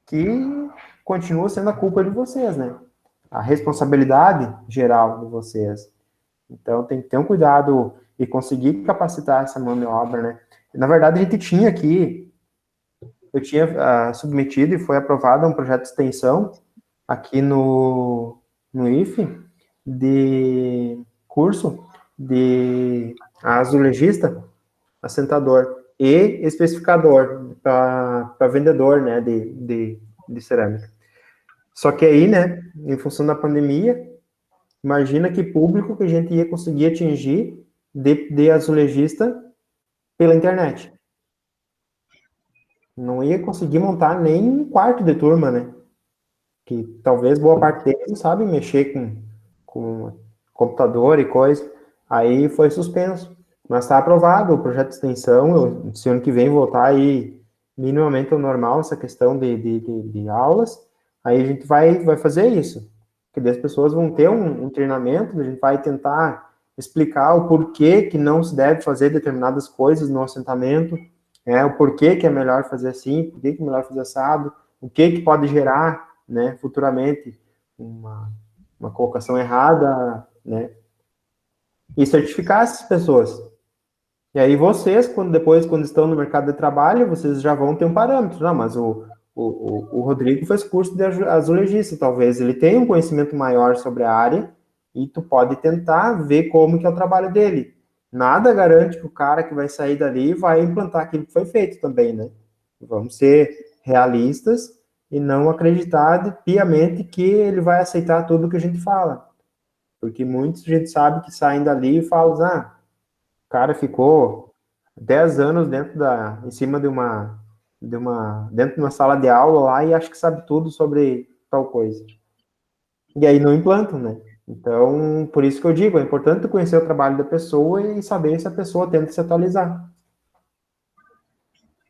que continua sendo a culpa de vocês, né? A responsabilidade geral de vocês. Então, tem que ter um cuidado e conseguir capacitar essa mão de obra, né? Na verdade, a gente tinha aqui, eu tinha submetido e foi aprovado um projeto de extensão aqui no IFE de curso de azulejista, assentador e especificador para vendedor, né, de cerâmica. Só que aí, né, em função da pandemia, imagina que público que a gente ia conseguir atingir de azulejista pela internet. Não ia conseguir montar nem um quarto de turma, né? Que talvez boa parte deles não sabem mexer com computador e coisa. Aí foi suspenso. Mas está aprovado o projeto de extensão. Esse ano que vem voltar aí minimamente ao normal essa questão de aulas. Aí a gente vai fazer isso. Porque as pessoas vão ter um treinamento, a gente vai tentar explicar o porquê que não se deve fazer determinadas coisas no assentamento, o porquê que é melhor fazer assim, porquê que é melhor fazer assado, o que pode gerar, né, futuramente uma colocação errada, né, e certificar essas pessoas. E aí vocês, quando estão no mercado de trabalho, vocês já vão ter um parâmetro. Não, mas o Rodrigo fez curso de azulejista, talvez ele tenha um conhecimento maior sobre a área e tu pode tentar ver como que é o trabalho dele. Nada garante que o cara que vai sair dali vai implantar aquilo que foi feito também, né? Vamos ser realistas e não acreditar piamente que ele vai aceitar tudo que a gente fala. Porque muitos a gente sabe que saem dali e falam, o cara ficou 10 anos dentro dentro de uma sala de aula lá e acha que sabe tudo sobre tal coisa. E aí não implantam, né? Então, por isso que eu digo, é importante conhecer o trabalho da pessoa e saber se a pessoa tenta se atualizar.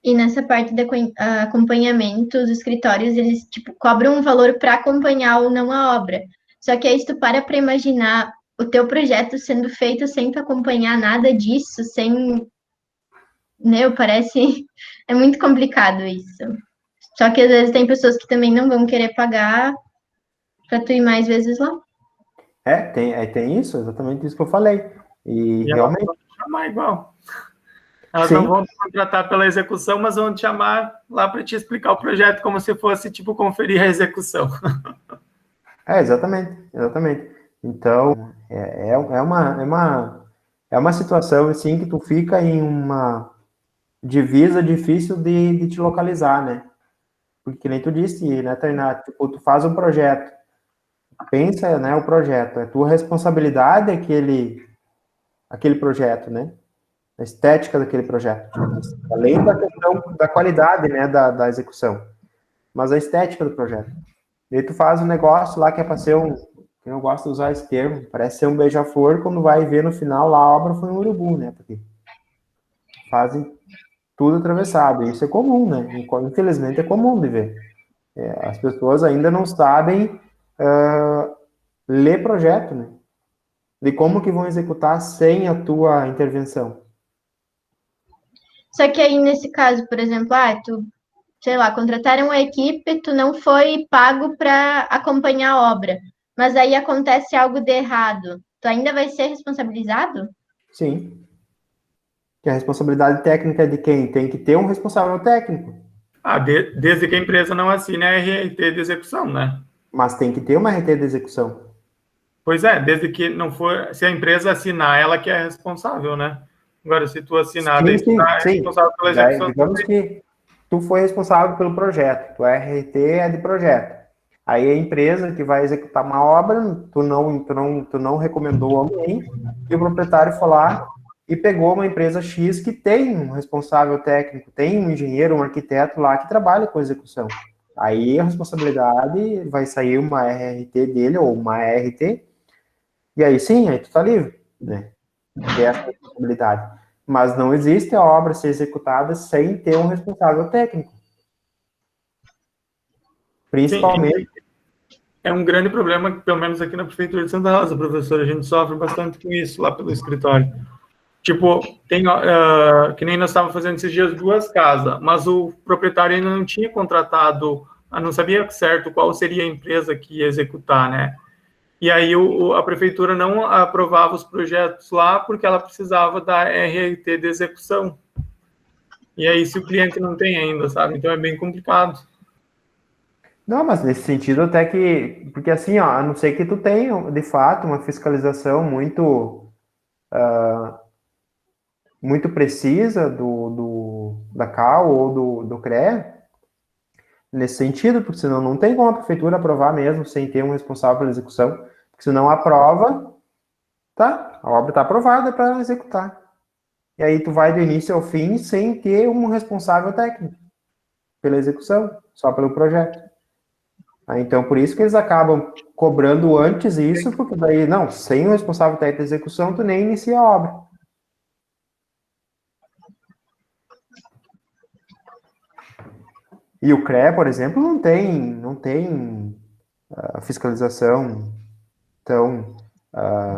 E nessa parte de acompanhamento, os escritórios, eles, cobram um valor para acompanhar ou não a obra. Só que aí, se tu para imaginar o teu projeto sendo feito sem tu acompanhar nada disso, sem... Né, parece... É muito complicado isso. Só que, às vezes, tem pessoas que também não vão querer pagar para tu ir mais vezes lá. Tem isso, exatamente isso que eu falei. E realmente... Elas vão chamar igual. Elas não vão te contratar pela execução, mas vão te chamar lá para te explicar o projeto como se fosse, conferir a execução. Exatamente. Então, é uma situação, assim, que tu fica em uma divisa difícil de te localizar, né? Porque nem tu disse, né, Tainá? Tu faz um projeto, pensa, né, o projeto, é tua responsabilidade aquele projeto, né? A estética daquele projeto. Além da questão da qualidade, né, da execução. Mas a estética do projeto. E aí tu faz um negócio lá que é para ser um, eu não gosto de usar esse termo, parece ser um beija-flor, quando vai ver no final lá a obra foi um urubu, né? Porque fazem tudo atravessado. Isso é comum, né? Infelizmente é comum de ver. As pessoas ainda não sabem ler projeto, né? De como que vão executar sem a tua intervenção. Só que aí, nesse caso, por exemplo, tu, sei lá, contrataram uma equipe, tu não foi pago para acompanhar a obra, mas aí acontece algo de errado, tu ainda vai ser responsabilizado? Sim. Que a responsabilidade técnica é de quem? Tem que ter um responsável técnico. Desde que a empresa não assine a RT de execução, né? Mas tem que ter uma RT de execução. Pois é, desde que não for, se a empresa assinar, ela que é responsável, né? Agora, se tu assinar, daí tu tá responsável pela execução. Digamos que tu foi responsável pelo projeto, tua RT é de projeto. Aí a empresa que vai executar uma obra, tu não recomendou alguém, e o proprietário foi lá e pegou uma empresa X que tem um responsável técnico, tem um engenheiro, um arquiteto lá que trabalha com execução. Aí a responsabilidade vai sair uma RRT dele, ou uma RT, e aí sim, aí tu tá livre, né? Dessa responsabilidade. Mas não existe a obra ser executada sem ter um responsável técnico. Principalmente. Sim, é um grande problema, pelo menos aqui na Prefeitura de Santa Rosa, professor, a gente sofre bastante com isso lá pelo escritório. Tipo, tem, que nem nós estávamos fazendo esses dias 2 casas, mas o proprietário ainda não tinha contratado, não sabia certo qual seria a empresa que ia executar, né? E aí a prefeitura não aprovava os projetos lá porque ela precisava da RRT de execução. E aí, se o cliente não tem ainda, sabe? Então é bem complicado. Não, mas nesse sentido até que, porque assim, ó, a não ser que tu tenha, de fato, uma fiscalização muito precisa da CAL ou do CREA, nesse sentido, porque senão não tem como a prefeitura aprovar mesmo sem ter um responsável pela execução, porque senão aprova, tá, a obra está aprovada para executar. E aí tu vai do início ao fim sem ter um responsável técnico pela execução, só pelo projeto. Então, por isso que eles acabam cobrando antes isso, porque daí, não, sem o responsável técnico de execução, tu nem inicia a obra. E o CREA, por exemplo, não tem fiscalização tão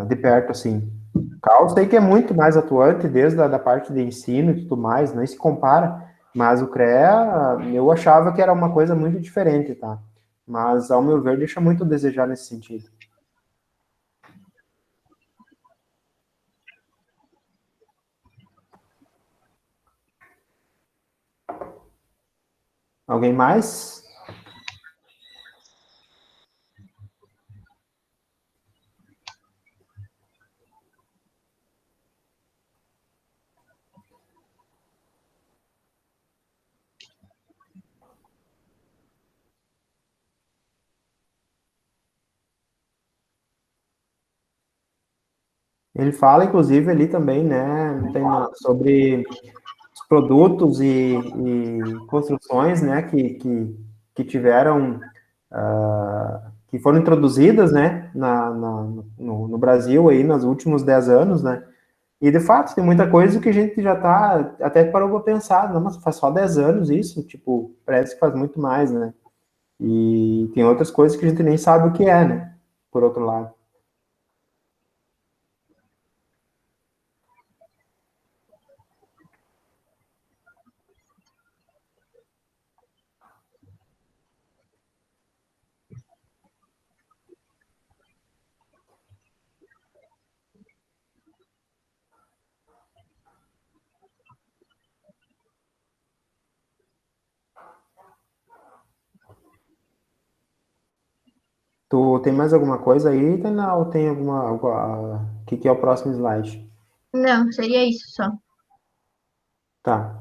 de perto assim. O CAL sei que é muito mais atuante, desde a da parte de ensino e tudo mais, nem se compara, mas o CREA, eu achava que era uma coisa muito diferente, tá? Mas, ao meu ver, deixa muito a desejar nesse sentido. Alguém mais? Ele fala, inclusive, ali também, né, sobre os produtos e construções, né, que tiveram, que foram introduzidas, né, no Brasil aí nos últimos 10 anos, né, e de fato tem muita coisa que a gente já tá, até parou para pensar, não, mas faz só 10 anos isso, tipo, parece que faz muito mais, né, e tem outras coisas que a gente nem sabe o que é, né, por outro lado. Tu tem mais alguma coisa aí, Tainá, ou tem o que é o próximo slide? Não, seria isso só. Tá.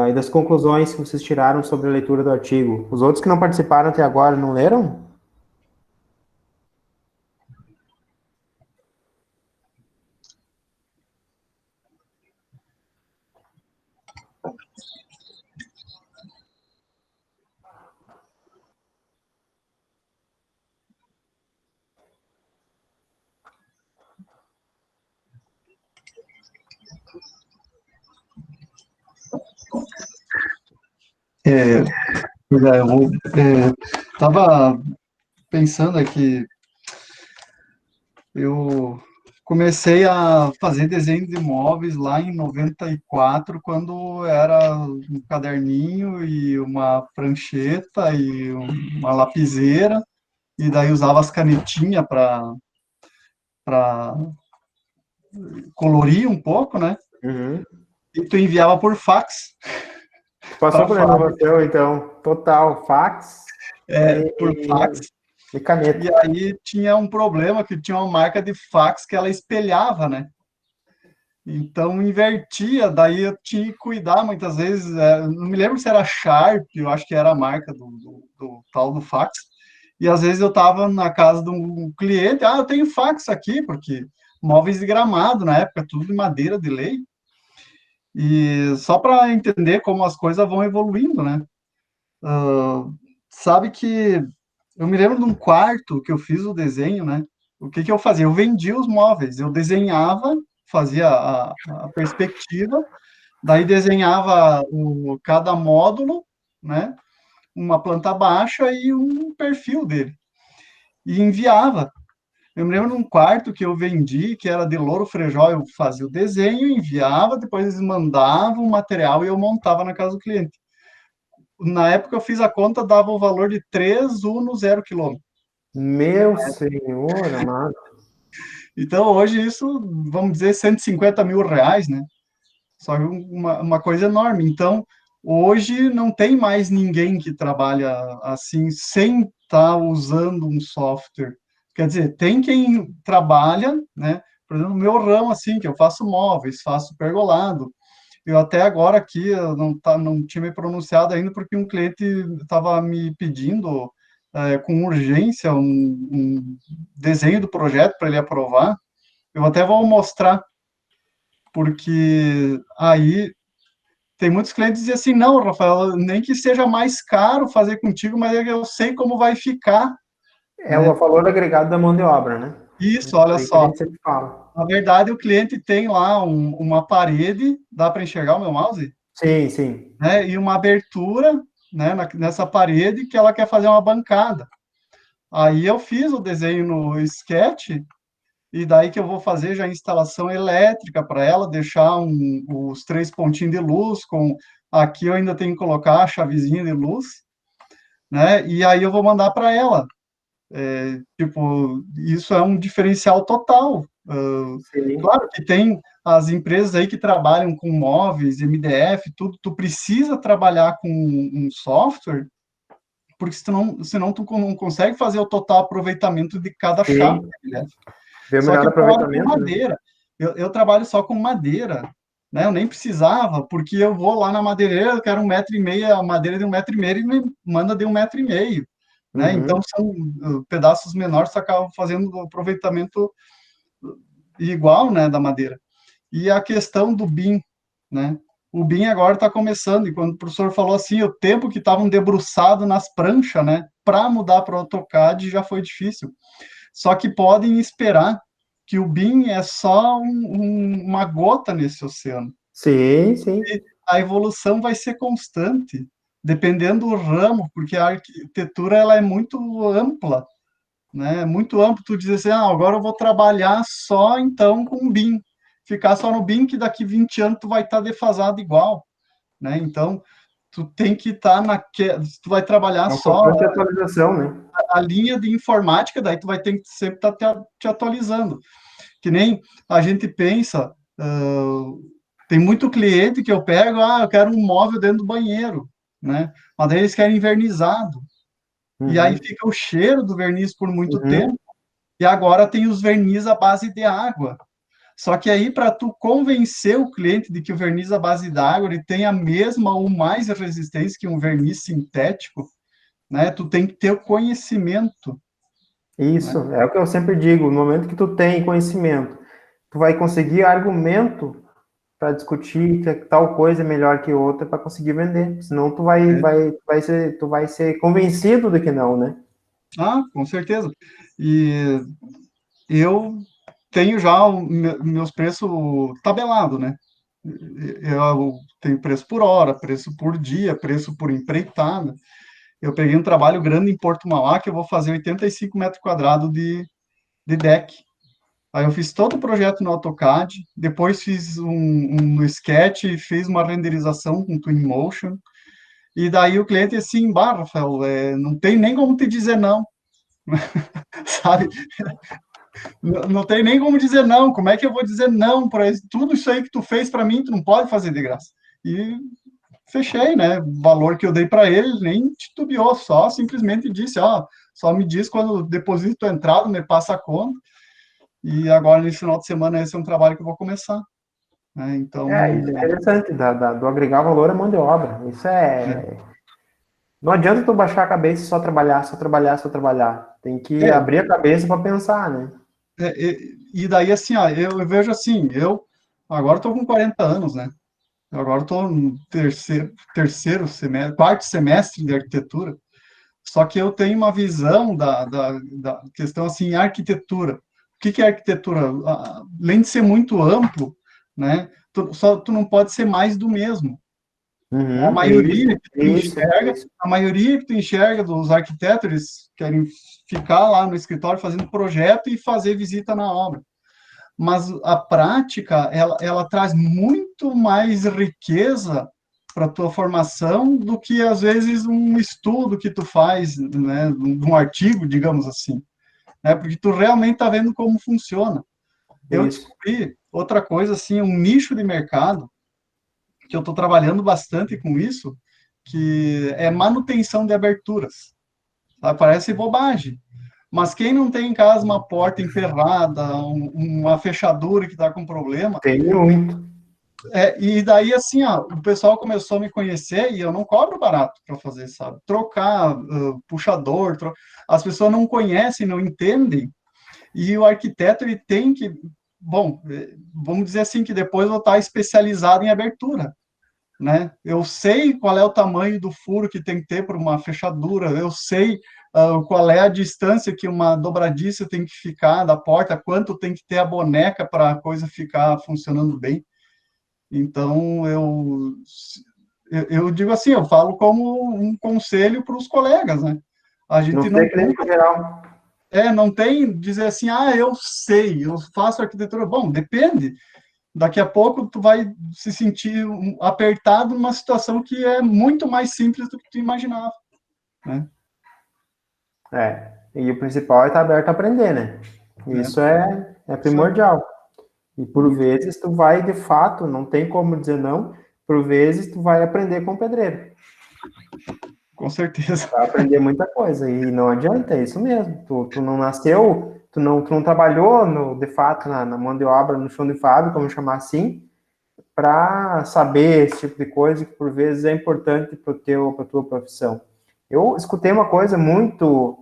E das conclusões que vocês tiraram sobre a leitura do artigo? Os outros que não participaram até agora não leram? Eu estava pensando aqui, eu comecei a fazer desenho de móveis lá em 94, quando era um caderninho e uma prancheta e uma lapiseira, e daí usava as canetinhas para colorir um pouco, né? Uhum. E tu enviava por fax. Passou por inovação, então, total, fax Por fax. E caneta. E aí tinha um problema, que tinha uma marca de fax que ela espelhava, né? Então invertia, daí eu tinha que cuidar muitas vezes, não me lembro se era Sharp, eu acho que era a marca do tal do fax, e às vezes eu estava na casa de um cliente, eu tenho fax aqui, porque móveis de gramado, na época, tudo de madeira de lei, e só para entender como as coisas vão evoluindo, né? Sabe que eu me lembro de um quarto que eu fiz o desenho, né? O que eu fazia? Eu vendia os móveis, eu desenhava, fazia a perspectiva, daí desenhava cada módulo, né? Uma planta baixa e um perfil dele. E enviava. Eu me lembro de um quarto que eu vendi, que era de louro frejol, eu fazia o desenho, enviava, depois eles mandavam o material e eu montava na casa do cliente. Na época eu fiz a conta, dava o valor de 3 Uno 0 quilômetro. Meu senhor amado. Então, hoje isso, vamos dizer, 150 mil reais, né? Só que uma coisa enorme. Então, hoje não tem mais ninguém que trabalha assim, sem estar usando um software. Quer dizer, tem quem trabalha, né? Por exemplo, no meu ramo, assim, que eu faço móveis, faço pergolado. Eu até agora aqui, eu não tinha me pronunciado ainda, porque um cliente estava me pedindo com urgência um desenho do projeto para ele aprovar. Eu até vou mostrar, porque aí tem muitos clientes que dizem assim, não, Rafael, nem que seja mais caro fazer contigo, mas eu sei como vai ficar. É o valor agregado da mão de obra, né? Isso, olha Aí que só. a gente sempre fala. Na verdade, o cliente tem lá uma parede, dá para enxergar o meu mouse? Sim, sim. Né, e uma abertura, né, nessa parede que ela quer fazer uma bancada. Aí eu fiz o desenho no Sketch, e daí que eu vou fazer já a instalação elétrica para ela, deixar os 3 pontinhos de luz, aqui eu ainda tenho que colocar a chavezinha de luz, né, e aí eu vou mandar para ela. Tipo, isso é um diferencial total. Claro que tem as empresas aí que trabalham com móveis, MDF, tudo, tu precisa trabalhar com um software, porque senão tu não consegue fazer o total aproveitamento de cada chapa. Só que eu trabalho com madeira. Eu trabalho só com madeira, né? Eu nem precisava, porque eu vou lá na madeireira, eu quero 1,5 m, a madeira de 1,5 m e me manda de 1,5 m. Né? Então, são pedaços menores, você acaba fazendo o aproveitamento igual, né, da madeira. E a questão do BIM, né? O BIM agora está começando, e quando o professor falou assim, o tempo que estavam debruçados nas pranchas, né, para mudar para o AutoCAD já foi difícil. Só que podem esperar que o BIM é só uma gota nesse oceano. Sim, sim. E a evolução vai ser constante, dependendo do ramo, porque a arquitetura ela é muito ampla, né? Muito amplo. Tu dizer assim, agora eu vou trabalhar só então com BIM, ficar só no BIM, que daqui 20 anos tu vai estar defasado igual, né? Então tu tem que estar tu vai trabalhar só atualização, né? A linha de informática, daí tu vai ter que sempre estar te atualizando. Que nem a gente pensa, tem muito cliente que eu pego, eu quero um móvel dentro do banheiro, né? Mas daí eles querem invernizado. E aí fica o cheiro do verniz por muito tempo. E agora tem os verniz à base de água. Só que aí, para tu convencer o cliente de que o verniz à base de água ele tem a mesma ou mais resistência que um verniz sintético, né? Tu tem que ter o conhecimento. Isso, né? É o que eu sempre digo, no momento que tu tem conhecimento, tu vai conseguir argumento para discutir que tal coisa é melhor que outra para conseguir vender. Senão tu vai ser convencido de que não, né? Com certeza. E eu tenho já meus preços tabelados, né? Eu tenho preço por hora, preço por dia, preço por empreitada. Eu peguei um trabalho grande em Porto Mauá, que eu vou fazer 85 metros quadrados de deck. Aí eu fiz todo o projeto no AutoCAD, depois fiz no Sketch, fiz uma renderização com Twinmotion, e daí o cliente assim, Rafael, não tem nem como te dizer não, sabe? Não tem nem como dizer não, como é que eu vou dizer não para tudo isso aí que tu fez para mim, tu não pode fazer de graça. E fechei, né? O valor que eu dei para ele nem titubeou, só simplesmente disse, só me diz quando deposito a entrada, me passa a conta. E agora, nesse final de semana, esse é um trabalho que eu vou começar. Né? Então, isso é interessante, do agregar valor à mão de obra. Isso Não adianta tu baixar a cabeça e só trabalhar, só trabalhar, só trabalhar. Tem que abrir a cabeça para pensar, né? E daí, assim, eu vejo assim, eu agora estou com 40 anos, né? Eu agora estou no terceiro semestre, quarto semestre de arquitetura, só que eu tenho uma visão da questão, assim, arquitetura. O que é arquitetura? Além de ser muito amplo, né? Tu não pode ser mais do mesmo. A maioria que tu enxerga dos arquitetos, eles querem ficar lá no escritório fazendo projeto e fazer visita na obra. Mas a prática, ela traz muito mais riqueza para a tua formação do que, às vezes, um estudo que tu faz, né, um artigo, digamos assim. Né, porque tu realmente está vendo como funciona. Eu descobri outra coisa, assim, um nicho de mercado, que eu estou trabalhando bastante com isso, que é manutenção de aberturas. Tá? Parece bobagem, mas quem não tem em casa uma porta enferrada, uma fechadura que está com problema... Tem muito. E daí, assim, o pessoal começou a me conhecer e eu não cobro barato para fazer, sabe? Trocar puxador, as pessoas não conhecem, não entendem, e o arquiteto, ele tem que... Bom, vamos dizer assim, que depois eu vou estar especializado em abertura. Né? Eu sei qual é o tamanho do furo que tem que ter para uma fechadura, eu sei qual é a distância que uma dobradiça tem que ficar da porta, quanto tem que ter a boneca para a coisa ficar funcionando bem. Então, eu digo assim, eu falo como um conselho para os colegas, né? A gente não tem geral. Não tem dizer assim, eu sei, eu faço arquitetura. Bom, depende. Daqui a pouco tu vai se sentir apertado numa situação que é muito mais simples do que tu imaginava, né? E o principal é estar aberto a aprender, né? Isso é primordial. E por vezes tu vai, de fato, não tem como dizer não, por vezes tu vai aprender com o pedreiro. Com certeza. Vai aprender muita coisa, e não adianta, é isso mesmo. Tu não nasceu... Tu não trabalhou, de fato, na mão de obra, no chão de fábrica, vamos chamar assim, para saber esse tipo de coisa que, por vezes, é importante para a tua profissão. Eu escutei uma coisa muito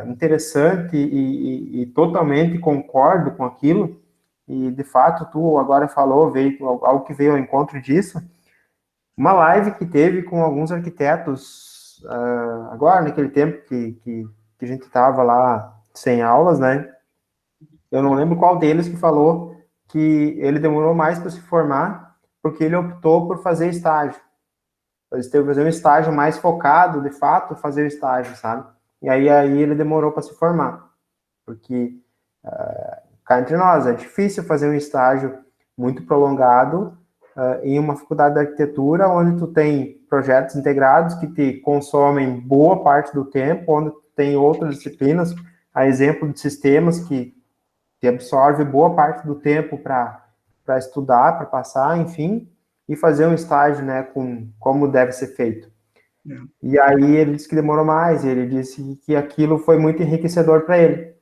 interessante e totalmente concordo com aquilo, e, de fato, tu agora falou, algo que veio ao encontro disso, uma live que teve com alguns arquitetos, agora, naquele tempo que a gente estava lá sem aulas, né? Eu não lembro qual deles que falou que ele demorou mais para se formar porque ele optou por fazer estágio. Ele teve que fazer um estágio mais focado, de fato, fazer o estágio, sabe? E aí ele demorou para se formar. Porque, cá entre nós, é difícil fazer um estágio muito prolongado em uma faculdade de arquitetura, onde tu tem projetos integrados que te consomem boa parte do tempo, onde tu tem outras disciplinas, a exemplo de sistemas que absorve boa parte do tempo para estudar, para passar, enfim, e fazer um estágio, né, como deve ser feito. E aí ele disse que demorou mais, ele disse que aquilo foi muito enriquecedor para ele,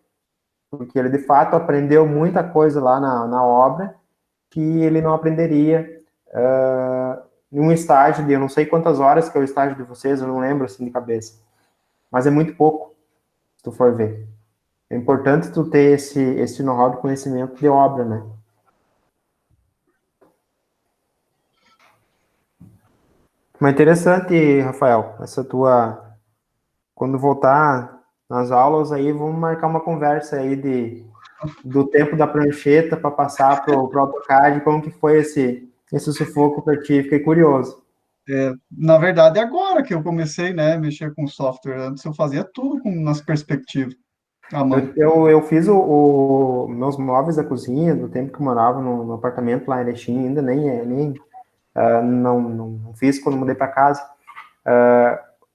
porque ele, de fato, aprendeu muita coisa lá na obra que ele não aprenderia em um estágio de, eu não sei quantas horas que é o estágio de vocês, eu não lembro assim de cabeça, mas é muito pouco, se tu for ver. É importante tu ter esse know-how de conhecimento de obra, né? Mas interessante, Rafael, essa tua... Quando voltar nas aulas aí, vamos marcar uma conversa aí do tempo da prancheta para passar para o AutoCAD, como que foi esse sufoco para ti? Fiquei curioso. Na verdade, agora que eu comecei, né, a mexer com software, antes eu fazia tudo nas perspectivas, à mão. Eu fiz meus móveis da cozinha, do tempo que eu morava no apartamento lá em Erechim, ainda não fiz quando mudei para casa.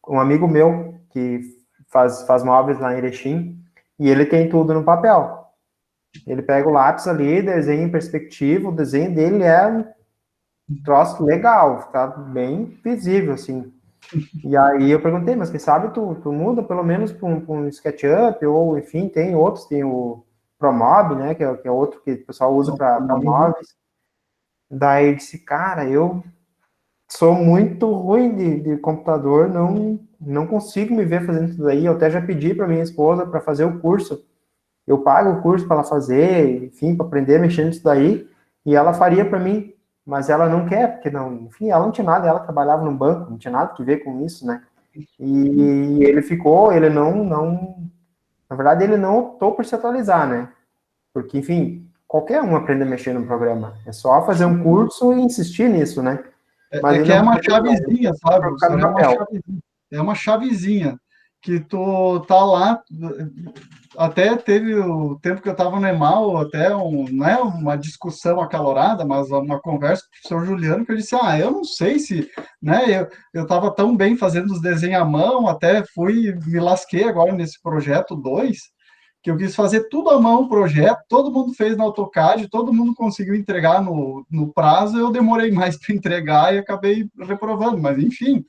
Um amigo meu que faz móveis lá em Erechim, e ele tem tudo no papel. Ele pega o lápis ali, desenha em perspectiva, o desenho dele é um troço legal, fica bem visível, assim. E aí eu perguntei, mas quem sabe tu muda pelo menos para um SketchUp, ou enfim, tem outros, tem o ProMob, né, que é outro que o pessoal usa para móveis. Daí eu disse, cara, eu sou muito ruim de computador, não consigo me ver fazendo isso daí. Eu até já pedi para minha esposa para fazer o curso. Eu pago o curso para ela fazer, enfim, para aprender a mexer nisso daí, e ela faria para mim, mas ela não quer, porque enfim, ela não tinha nada, ela trabalhava no banco, não tinha nada que ver com isso, né? E ele na verdade, ele não optou por se atualizar, né? Porque, enfim, qualquer um aprende a mexer no programa. É só fazer um curso e insistir nisso, né? Mas é uma chavezinha, sabe? É uma chavezinha que tu tá lá. Até teve o tempo que eu estava no EMAL, até não é uma discussão acalorada, mas uma conversa com o professor Juliano, que eu disse, eu não sei se, né, eu estava tão bem fazendo os desenhos à mão, até me lasquei agora nesse projeto 2, que eu quis fazer tudo à mão o projeto, todo mundo fez no AutoCAD, todo mundo conseguiu entregar no prazo, eu demorei mais para entregar e acabei reprovando, mas enfim,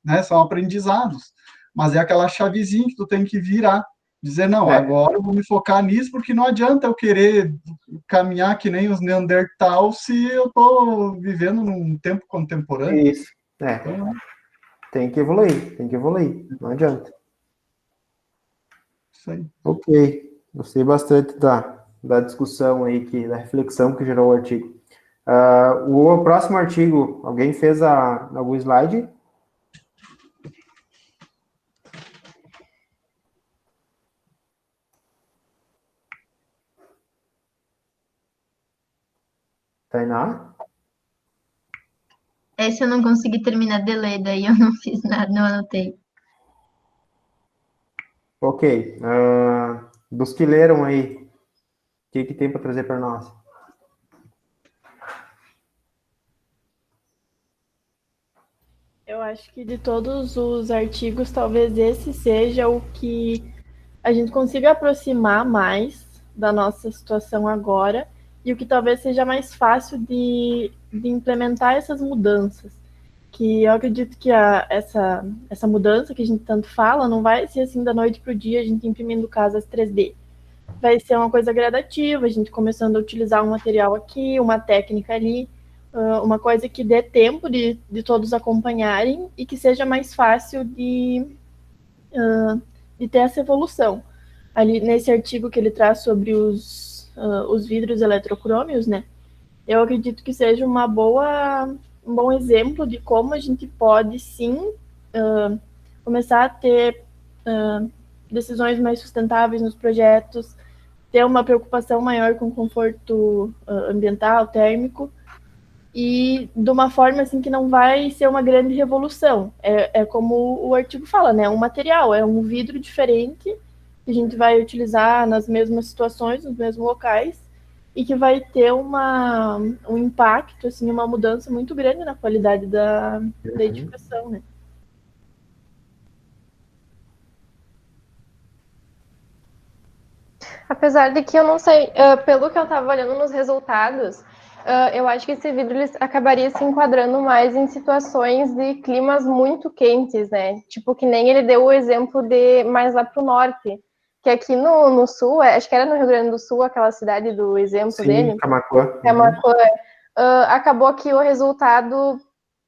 né, são aprendizados. Mas é aquela chavezinha que tu tem que virar, dizer, não, agora eu vou me focar nisso, porque não adianta eu querer caminhar que nem os Neandertal se eu estou vivendo num tempo contemporâneo. Isso, então, tem que evoluir, não adianta. Isso aí. Ok, gostei bastante da discussão aí, da reflexão que gerou o artigo. O próximo artigo, alguém fez algum slide? Tainá? Esse eu não consegui terminar de ler, daí eu não fiz nada, não anotei. Ok. Dos que leram aí, o que tem para trazer para nós? Eu acho que de todos os artigos, talvez esse seja o que a gente consiga aproximar mais da nossa situação agora e o que talvez seja mais fácil de implementar essas mudanças. Que eu acredito que essa mudança que a gente tanto fala não vai ser assim da noite para o dia, a gente imprimindo casas 3D. Vai ser uma coisa gradativa, a gente começando a utilizar um material aqui, uma técnica ali, uma coisa que dê tempo de todos acompanharem e que seja mais fácil de ter essa evolução. Ali nesse artigo que ele traz sobre os vidros eletrocrômios, né? Eu acredito que seja um bom exemplo de como a gente pode, sim, começar a ter decisões mais sustentáveis nos projetos, ter uma preocupação maior com o conforto ambiental, térmico, e de uma forma assim que não vai ser uma grande revolução. É como o artigo fala, né? Um material, é um vidro diferente que a gente vai utilizar nas mesmas situações, nos mesmos locais, e que vai ter um impacto, assim, uma mudança muito grande na qualidade da edificação, né? Apesar de que eu não sei, pelo que eu estava olhando nos resultados, eu acho que esse vidro ele acabaria se enquadrando mais em situações de climas muito quentes, né? Tipo, que nem ele deu o exemplo de mais lá para o norte, que aqui no sul, acho que era no Rio Grande do Sul, aquela cidade do exemplo dele. Camaquã. Camaquã. Acabou que o resultado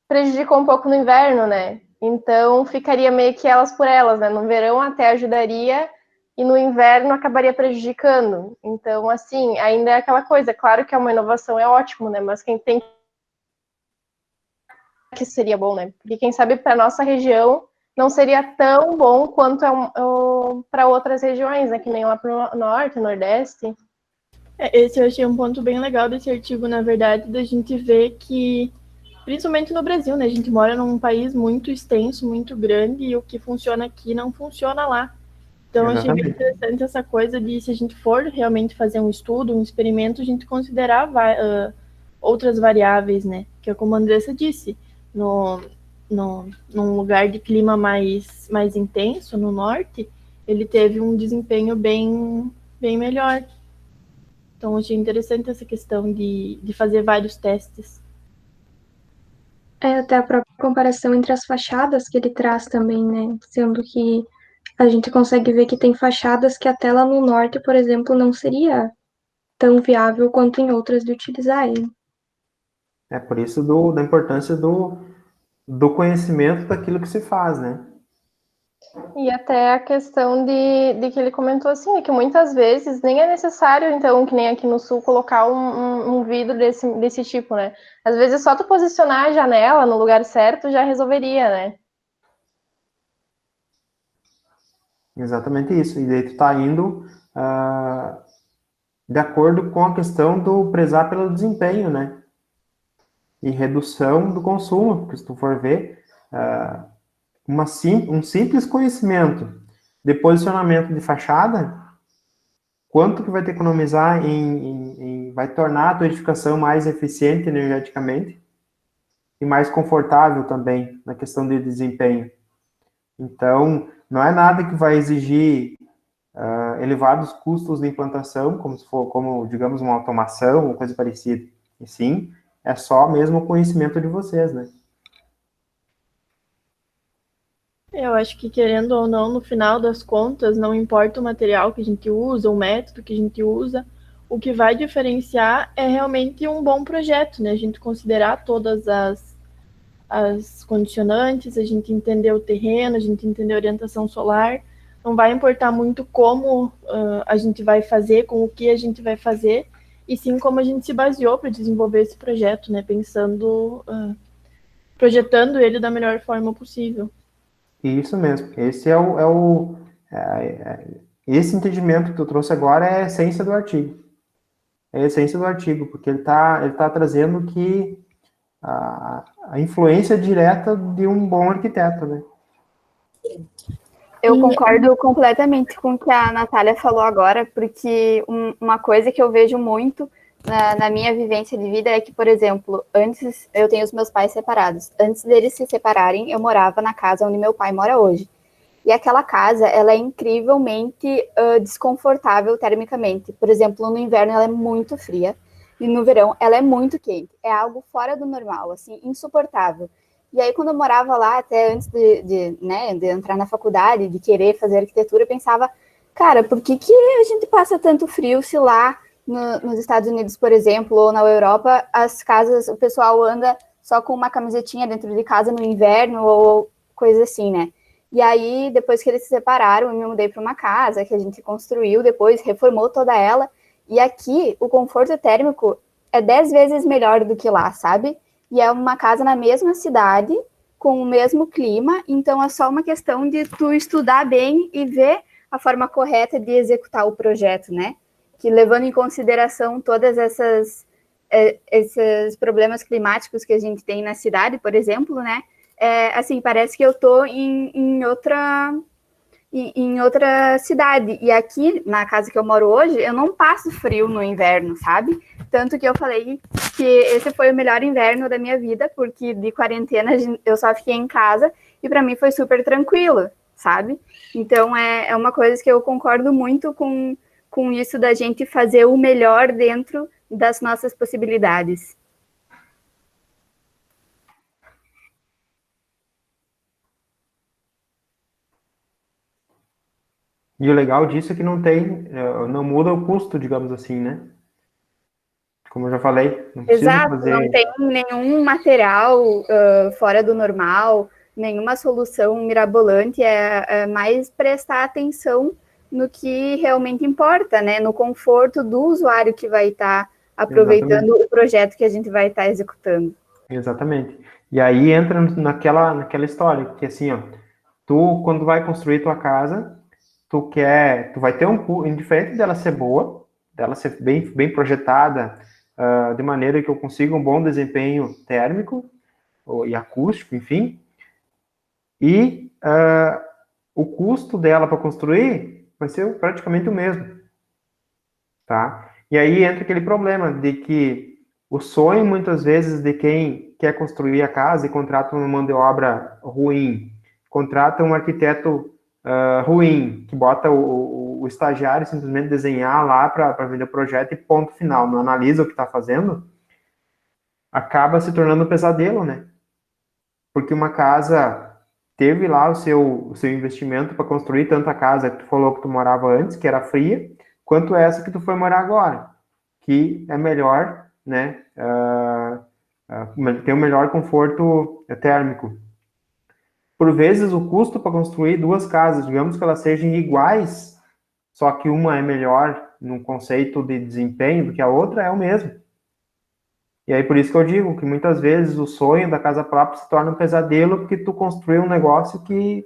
prejudicou um pouco no inverno, né? Então, ficaria meio que elas por elas, né? No verão até ajudaria, e no inverno acabaria prejudicando. Então, assim, ainda é aquela coisa, claro que uma inovação é ótimo, né? Mas quem tem que seria bom, né? Porque quem sabe para nossa região não seria tão bom quanto para outras regiões, né? Que nem lá para o norte, nordeste. Esse eu achei um ponto bem legal desse artigo, na verdade, da gente ver que, principalmente no Brasil, né? A gente mora num país muito extenso, muito grande, e o que funciona aqui não funciona lá. Então, eu achei bem interessante essa coisa de, se a gente for realmente fazer um estudo, um experimento, a gente considerar outras variáveis, né? Que é como a Andressa disse, num lugar de clima mais intenso, no norte, ele teve um desempenho bem melhor. Então, achei interessante essa questão de fazer vários testes. Até a própria comparação entre as fachadas que ele traz também, né? Sendo que a gente consegue ver que tem fachadas que até lá no norte, por exemplo, não seria tão viável quanto em outras de utilizar ele. É por isso da importância do conhecimento daquilo que se faz, né? E até a questão de que ele comentou assim, é que muitas vezes nem é necessário, então, que nem aqui no sul, colocar um vidro desse tipo, né? Às vezes só tu posicionar a janela no lugar certo já resolveria, né? Exatamente isso. E daí tu tá indo de acordo com a questão do prezar pelo desempenho, né? E redução do consumo, porque se tu for ver, um simples conhecimento de posicionamento de fachada, quanto que vai te economizar vai tornar a tua edificação mais eficiente energeticamente e mais confortável também na questão de desempenho. Então, não é nada que vai exigir elevados custos de implantação, como, digamos, uma automação ou coisa parecida. E sim, é só mesmo o conhecimento de vocês, né? Eu acho que, querendo ou não, no final das contas, não importa o material que a gente usa, o método que a gente usa, o que vai diferenciar é realmente um bom projeto, né? A gente considerar todas as condicionantes, a gente entender o terreno, a gente entender a orientação solar. Não vai importar muito como a gente vai fazer, com o que a gente vai fazer, e sim como a gente se baseou para desenvolver esse projeto, né? Projetando ele da melhor forma possível. Isso mesmo. Esse esse entendimento que tu trouxe agora é a essência do artigo. É a essência do artigo, porque ele tá trazendo que a influência direta de um bom arquiteto, né? Eu concordo completamente com o que a Natália falou agora, porque uma coisa que eu vejo muito na minha vivência de vida é que, por exemplo, antes eu tenho os meus pais separados. Antes deles se separarem, eu morava na casa onde meu pai mora hoje. E aquela casa, ela é incrivelmente desconfortável termicamente. Por exemplo, no inverno ela é muito fria e no verão ela é muito quente. É algo fora do normal, assim, insuportável. E aí, quando eu morava lá, até antes de entrar na faculdade, de querer fazer arquitetura, eu pensava, cara, por que a gente passa tanto frio se lá nos Estados Unidos, por exemplo, ou na Europa, as casas, o pessoal anda só com uma camisetinha dentro de casa no inverno ou coisa assim, né? E aí, depois que eles se separaram, eu me mudei para uma casa que a gente construiu, depois reformou toda ela, e aqui o conforto térmico é 10 vezes melhor do que lá, sabe? E é uma casa na mesma cidade, com o mesmo clima, então é só uma questão de tu estudar bem e ver a forma correta de executar o projeto, né? Que levando em consideração todas esses problemas climáticos que a gente tem na cidade, por exemplo, né? Assim, parece que eu tô em outra cidade. E aqui, na casa que eu moro hoje, eu não passo frio no inverno, sabe? Tanto que eu falei que esse foi o melhor inverno da minha vida, porque de quarentena eu só fiquei em casa e para mim foi super tranquilo, sabe? Então é uma coisa que eu concordo muito com isso da gente fazer o melhor dentro das nossas possibilidades. E o legal disso é que não muda o custo, digamos assim, né? Como eu já falei, não precisa Exato, fazer... não tem nenhum material fora do normal, nenhuma solução mirabolante, é mais prestar atenção no que realmente importa, né? No conforto do usuário que vai estar aproveitando Exatamente. O projeto que a gente vai estar executando. Exatamente. E aí entra naquela história, que assim, ó, tu, quando vai construir tua casa, tu vai ter indiferente dela ser boa, dela ser bem projetada, de maneira que eu consiga um bom desempenho térmico e acústico, enfim, e o custo dela para construir vai ser praticamente o mesmo, tá? E aí entra aquele problema de que o sonho, muitas vezes, de quem quer construir a casa e contrata uma mão de obra ruim, contrata um arquiteto ruim, que bota o estagiário simplesmente desenhar lá para vender o projeto e ponto final, não analisa o que está fazendo, acaba se tornando um pesadelo, né? Porque uma casa teve lá o seu investimento para construir tanto a casa que tu falou que tu morava antes, que era fria, quanto essa que tu foi morar agora, que é melhor, né? Tem um melhor conforto térmico. Por vezes, o custo para construir duas casas, digamos que elas sejam iguais, só que uma é melhor no conceito de desempenho do que a outra, é o mesmo. E aí, por isso que eu digo que muitas vezes o sonho da casa própria se torna um pesadelo porque tu construiu um negócio que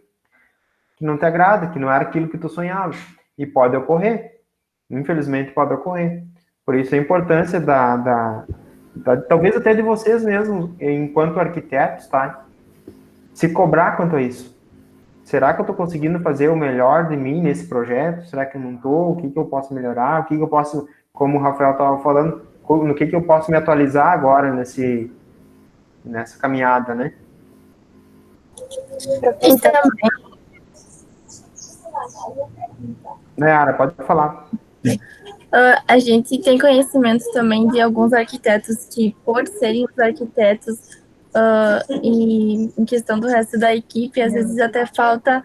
não te agrada, que não era aquilo que tu sonhava. E pode ocorrer. Infelizmente, pode ocorrer. Por isso a importância talvez até de vocês mesmos, enquanto arquitetos, tá? Se cobrar quanto a isso. Será que eu estou conseguindo fazer o melhor de mim nesse projeto? Será que eu não estou? O que eu posso melhorar? O que eu posso, como o Rafael estava falando, no que eu posso me atualizar agora nessa caminhada, né? E também... Nayara, pode falar. A gente tem conhecimento também de alguns arquitetos que, por serem os arquitetos, e em questão do resto da equipe, às vezes até falta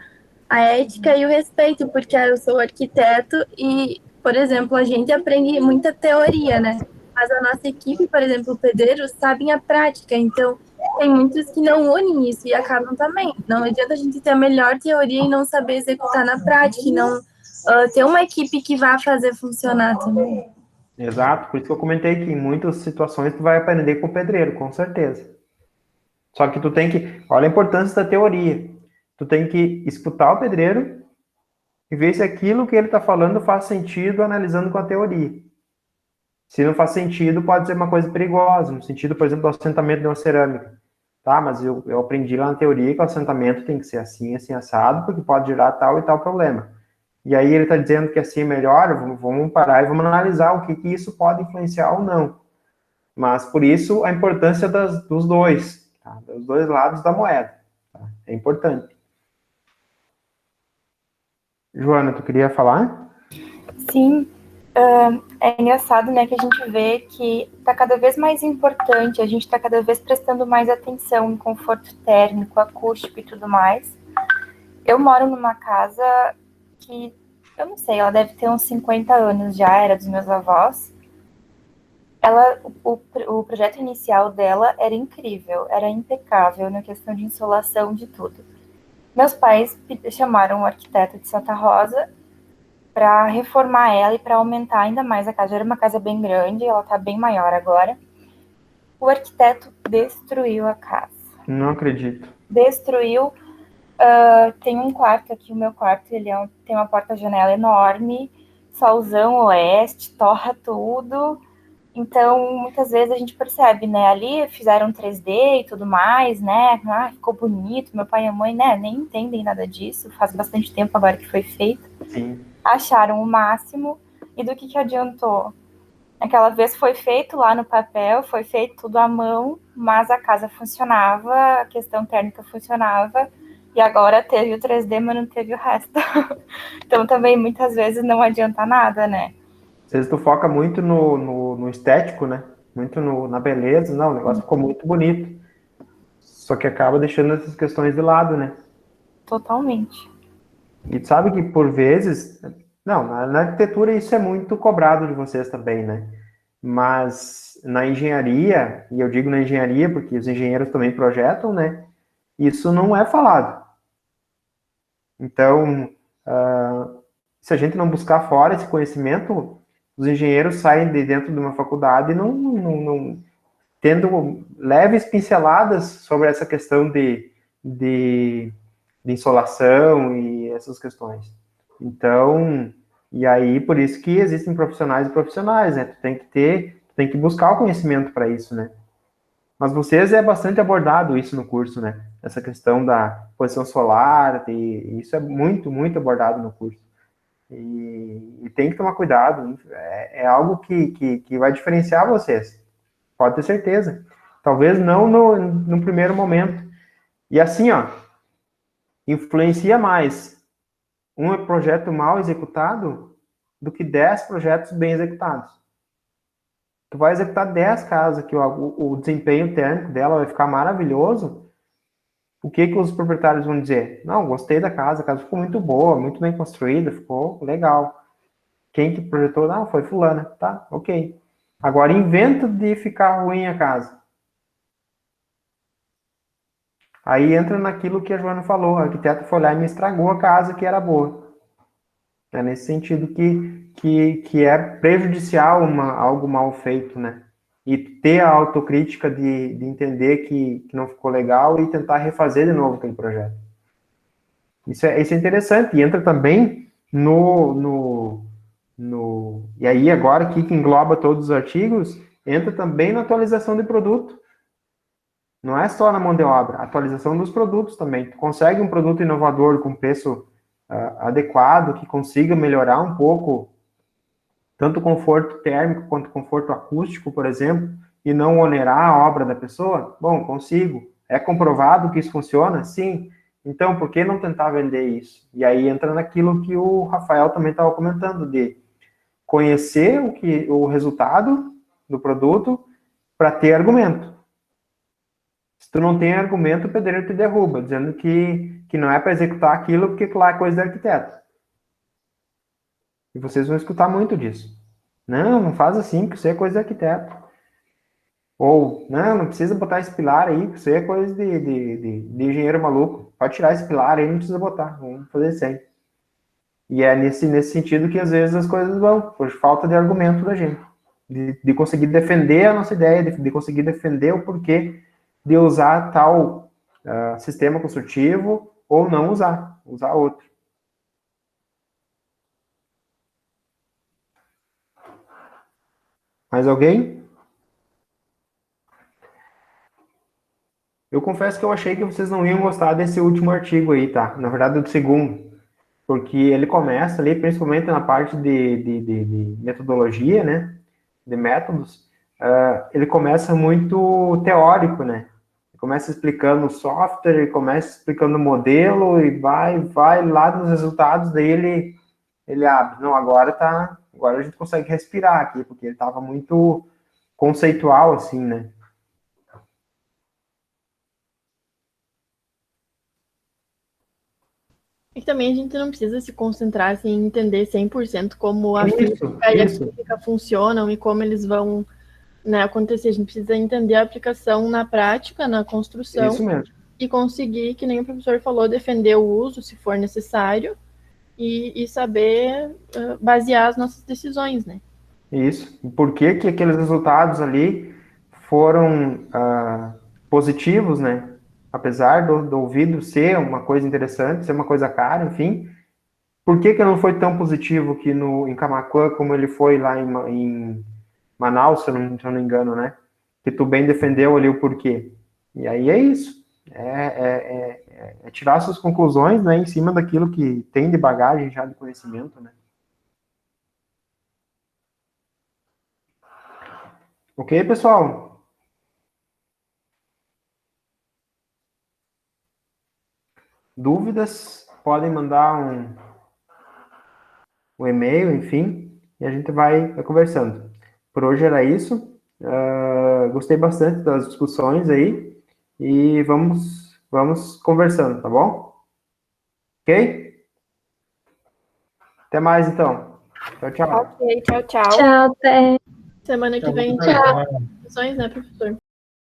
a ética e o respeito, porque eu sou arquiteto e, por exemplo, a gente aprende muita teoria, né? Mas a nossa equipe, por exemplo, pedreiros, sabem a prática, então tem muitos que não unem isso e acabam também. Não adianta a gente ter a melhor teoria e não saber executar na prática, e não ter uma equipe que vá fazer funcionar também. Exato, por isso que eu comentei que em muitas situações tu vai aprender com o pedreiro, com certeza. Só que tu tem que, olha a importância da teoria, tu tem que escutar o pedreiro e ver se aquilo que ele está falando faz sentido analisando com a teoria. Se não faz sentido, pode ser uma coisa perigosa, no sentido, por exemplo, do assentamento de uma cerâmica. Tá, mas eu aprendi lá na teoria que o assentamento tem que ser assim, assim, assado, porque pode gerar tal e tal problema. E aí ele está dizendo que assim é melhor, vamos parar e vamos analisar o que isso pode influenciar ou não. Mas, por isso, a importância dos dois, tá? Dos dois lados da moeda. Tá? É importante. Joana, tu queria falar? Sim. É engraçado, né, que a gente vê que está cada vez mais importante, a gente está cada vez prestando mais atenção em conforto térmico, acústico e tudo mais. Eu moro numa casa que, eu não sei, ela deve ter uns 50 anos já, era dos meus avós. O projeto inicial dela era incrível, era impecável na questão de insolação, de tudo. Meus pais chamaram um arquiteto de Santa Rosa para reformar ela e para aumentar ainda mais a casa. Era uma casa bem grande, ela está bem maior agora. O arquiteto destruiu a casa. Não acredito. Destruiu. Tem um quarto aqui, o meu quarto, tem uma porta-janela enorme, solzão oeste, torra tudo. Então, muitas vezes a gente percebe, né? Ali fizeram 3D e tudo mais, né? Ficou bonito. Meu pai e a mãe, né? Nem entendem nada disso. Faz bastante tempo agora que foi feito. Sim. Acharam o máximo, e do que adiantou? Aquela vez foi feito lá no papel, foi feito tudo à mão, mas a casa funcionava, a questão térmica funcionava, e agora teve o 3D, mas não teve o resto. Então também muitas vezes não adianta nada, né? Às vezes tu foca muito no estético, né? Muito na beleza, não, o negócio ficou muito bonito. Só que acaba deixando essas questões de lado, né? Totalmente. E sabe que, por vezes... Não, na arquitetura isso é muito cobrado de vocês também, né? Mas na engenharia, e eu digo na engenharia porque os engenheiros também projetam, né? Isso não é falado. Então, se a gente não buscar fora esse conhecimento, os engenheiros saem de dentro de uma faculdade não tendo leves pinceladas sobre essa questão de insolação e essas questões. Então, E aí, por isso que existem profissionais e profissionais, né? Tu tem que buscar o conhecimento para isso, né? Mas vocês é bastante abordado isso no curso, né? Essa questão da posição solar, e isso é muito, muito abordado no curso. E tem que tomar cuidado, é algo que vai diferenciar vocês, pode ter certeza. Talvez não no primeiro momento. E assim, ó, influencia mais um projeto mal executado do que 10 projetos bem executados. Tu vai executar 10 casas que o desempenho térmico dela vai ficar maravilhoso. O que os proprietários vão dizer? Não, gostei da casa, a casa ficou muito boa, muito bem construída, ficou legal. Quem que projetou? Não, foi fulana. Tá, ok. Agora inventa de ficar ruim a casa. Aí entra naquilo que a Joana falou, a arquiteta foi lá e me estragou a casa que era boa. É nesse sentido que é prejudicial algo mal feito, né? E ter a autocrítica de entender que não ficou legal e tentar refazer de novo aquele projeto. Isso é interessante, e entra também e aí agora aqui que engloba todos os artigos, entra também na atualização de produto. Não é só na mão de obra, atualização dos produtos também. Tu consegue um produto inovador com preço adequado, que consiga melhorar um pouco tanto o conforto térmico quanto o conforto acústico, por exemplo, e não onerar a obra da pessoa? Bom, consigo. É comprovado que isso funciona? Sim. Então, por que não tentar vender isso? E aí entra naquilo que o Rafael também estava comentando, de conhecer o resultado do produto para ter argumento. Se tu não tem argumento, o pedreiro te derruba, dizendo que não é para executar aquilo porque lá é coisa do arquiteto. E vocês vão escutar muito disso. Não faz assim, que isso é coisa do arquiteto. Ou, não precisa botar esse pilar aí, que isso é coisa de engenheiro maluco. Pode tirar esse pilar aí, não precisa botar, vamos fazer sem. E é nesse sentido que às vezes as coisas vão, por falta de argumento da gente. De conseguir defender a nossa ideia, de conseguir defender o porquê de usar tal sistema construtivo ou não usar outro. Mais alguém? Eu confesso que eu achei que vocês não iam gostar desse último artigo aí, tá? Na verdade, do segundo. Porque ele começa ali, principalmente na parte de metodologia, né? De métodos. Ele começa muito teórico, né? Ele começa explicando o software, ele começa explicando o modelo e vai lá nos resultados, daí ele abre. Não, agora a gente consegue respirar aqui, porque ele estava muito conceitual, assim, né? E também a gente não precisa se concentrar assim, em entender 100% como a física e a física funcionam e como eles vão, né, acontecer. A gente precisa entender a aplicação na prática, na construção. Isso mesmo. E conseguir, que nem o professor falou, defender o uso, se for necessário, e saber basear as nossas decisões, né? Isso. E por que aqueles resultados ali foram positivos, né? Apesar do ouvido ser uma coisa interessante, ser uma coisa cara, enfim. Por que não foi tão positivo que em Camaquã, como ele foi lá em Manaus, se eu não me engano, né? Que tu bem defendeu ali o porquê. E aí é isso. É tirar suas conclusões, né, em cima daquilo que tem de bagagem já de conhecimento, né? Ok, pessoal? Dúvidas? Podem mandar um e-mail, enfim, e a gente vai conversando. Por hoje era isso. Gostei bastante das discussões aí e vamos conversando, tá bom? Ok? Até mais, então. Tchau, tchau. Ok, tchau, tchau. Tchau, até. Semana que vem, Tchau. né, professor?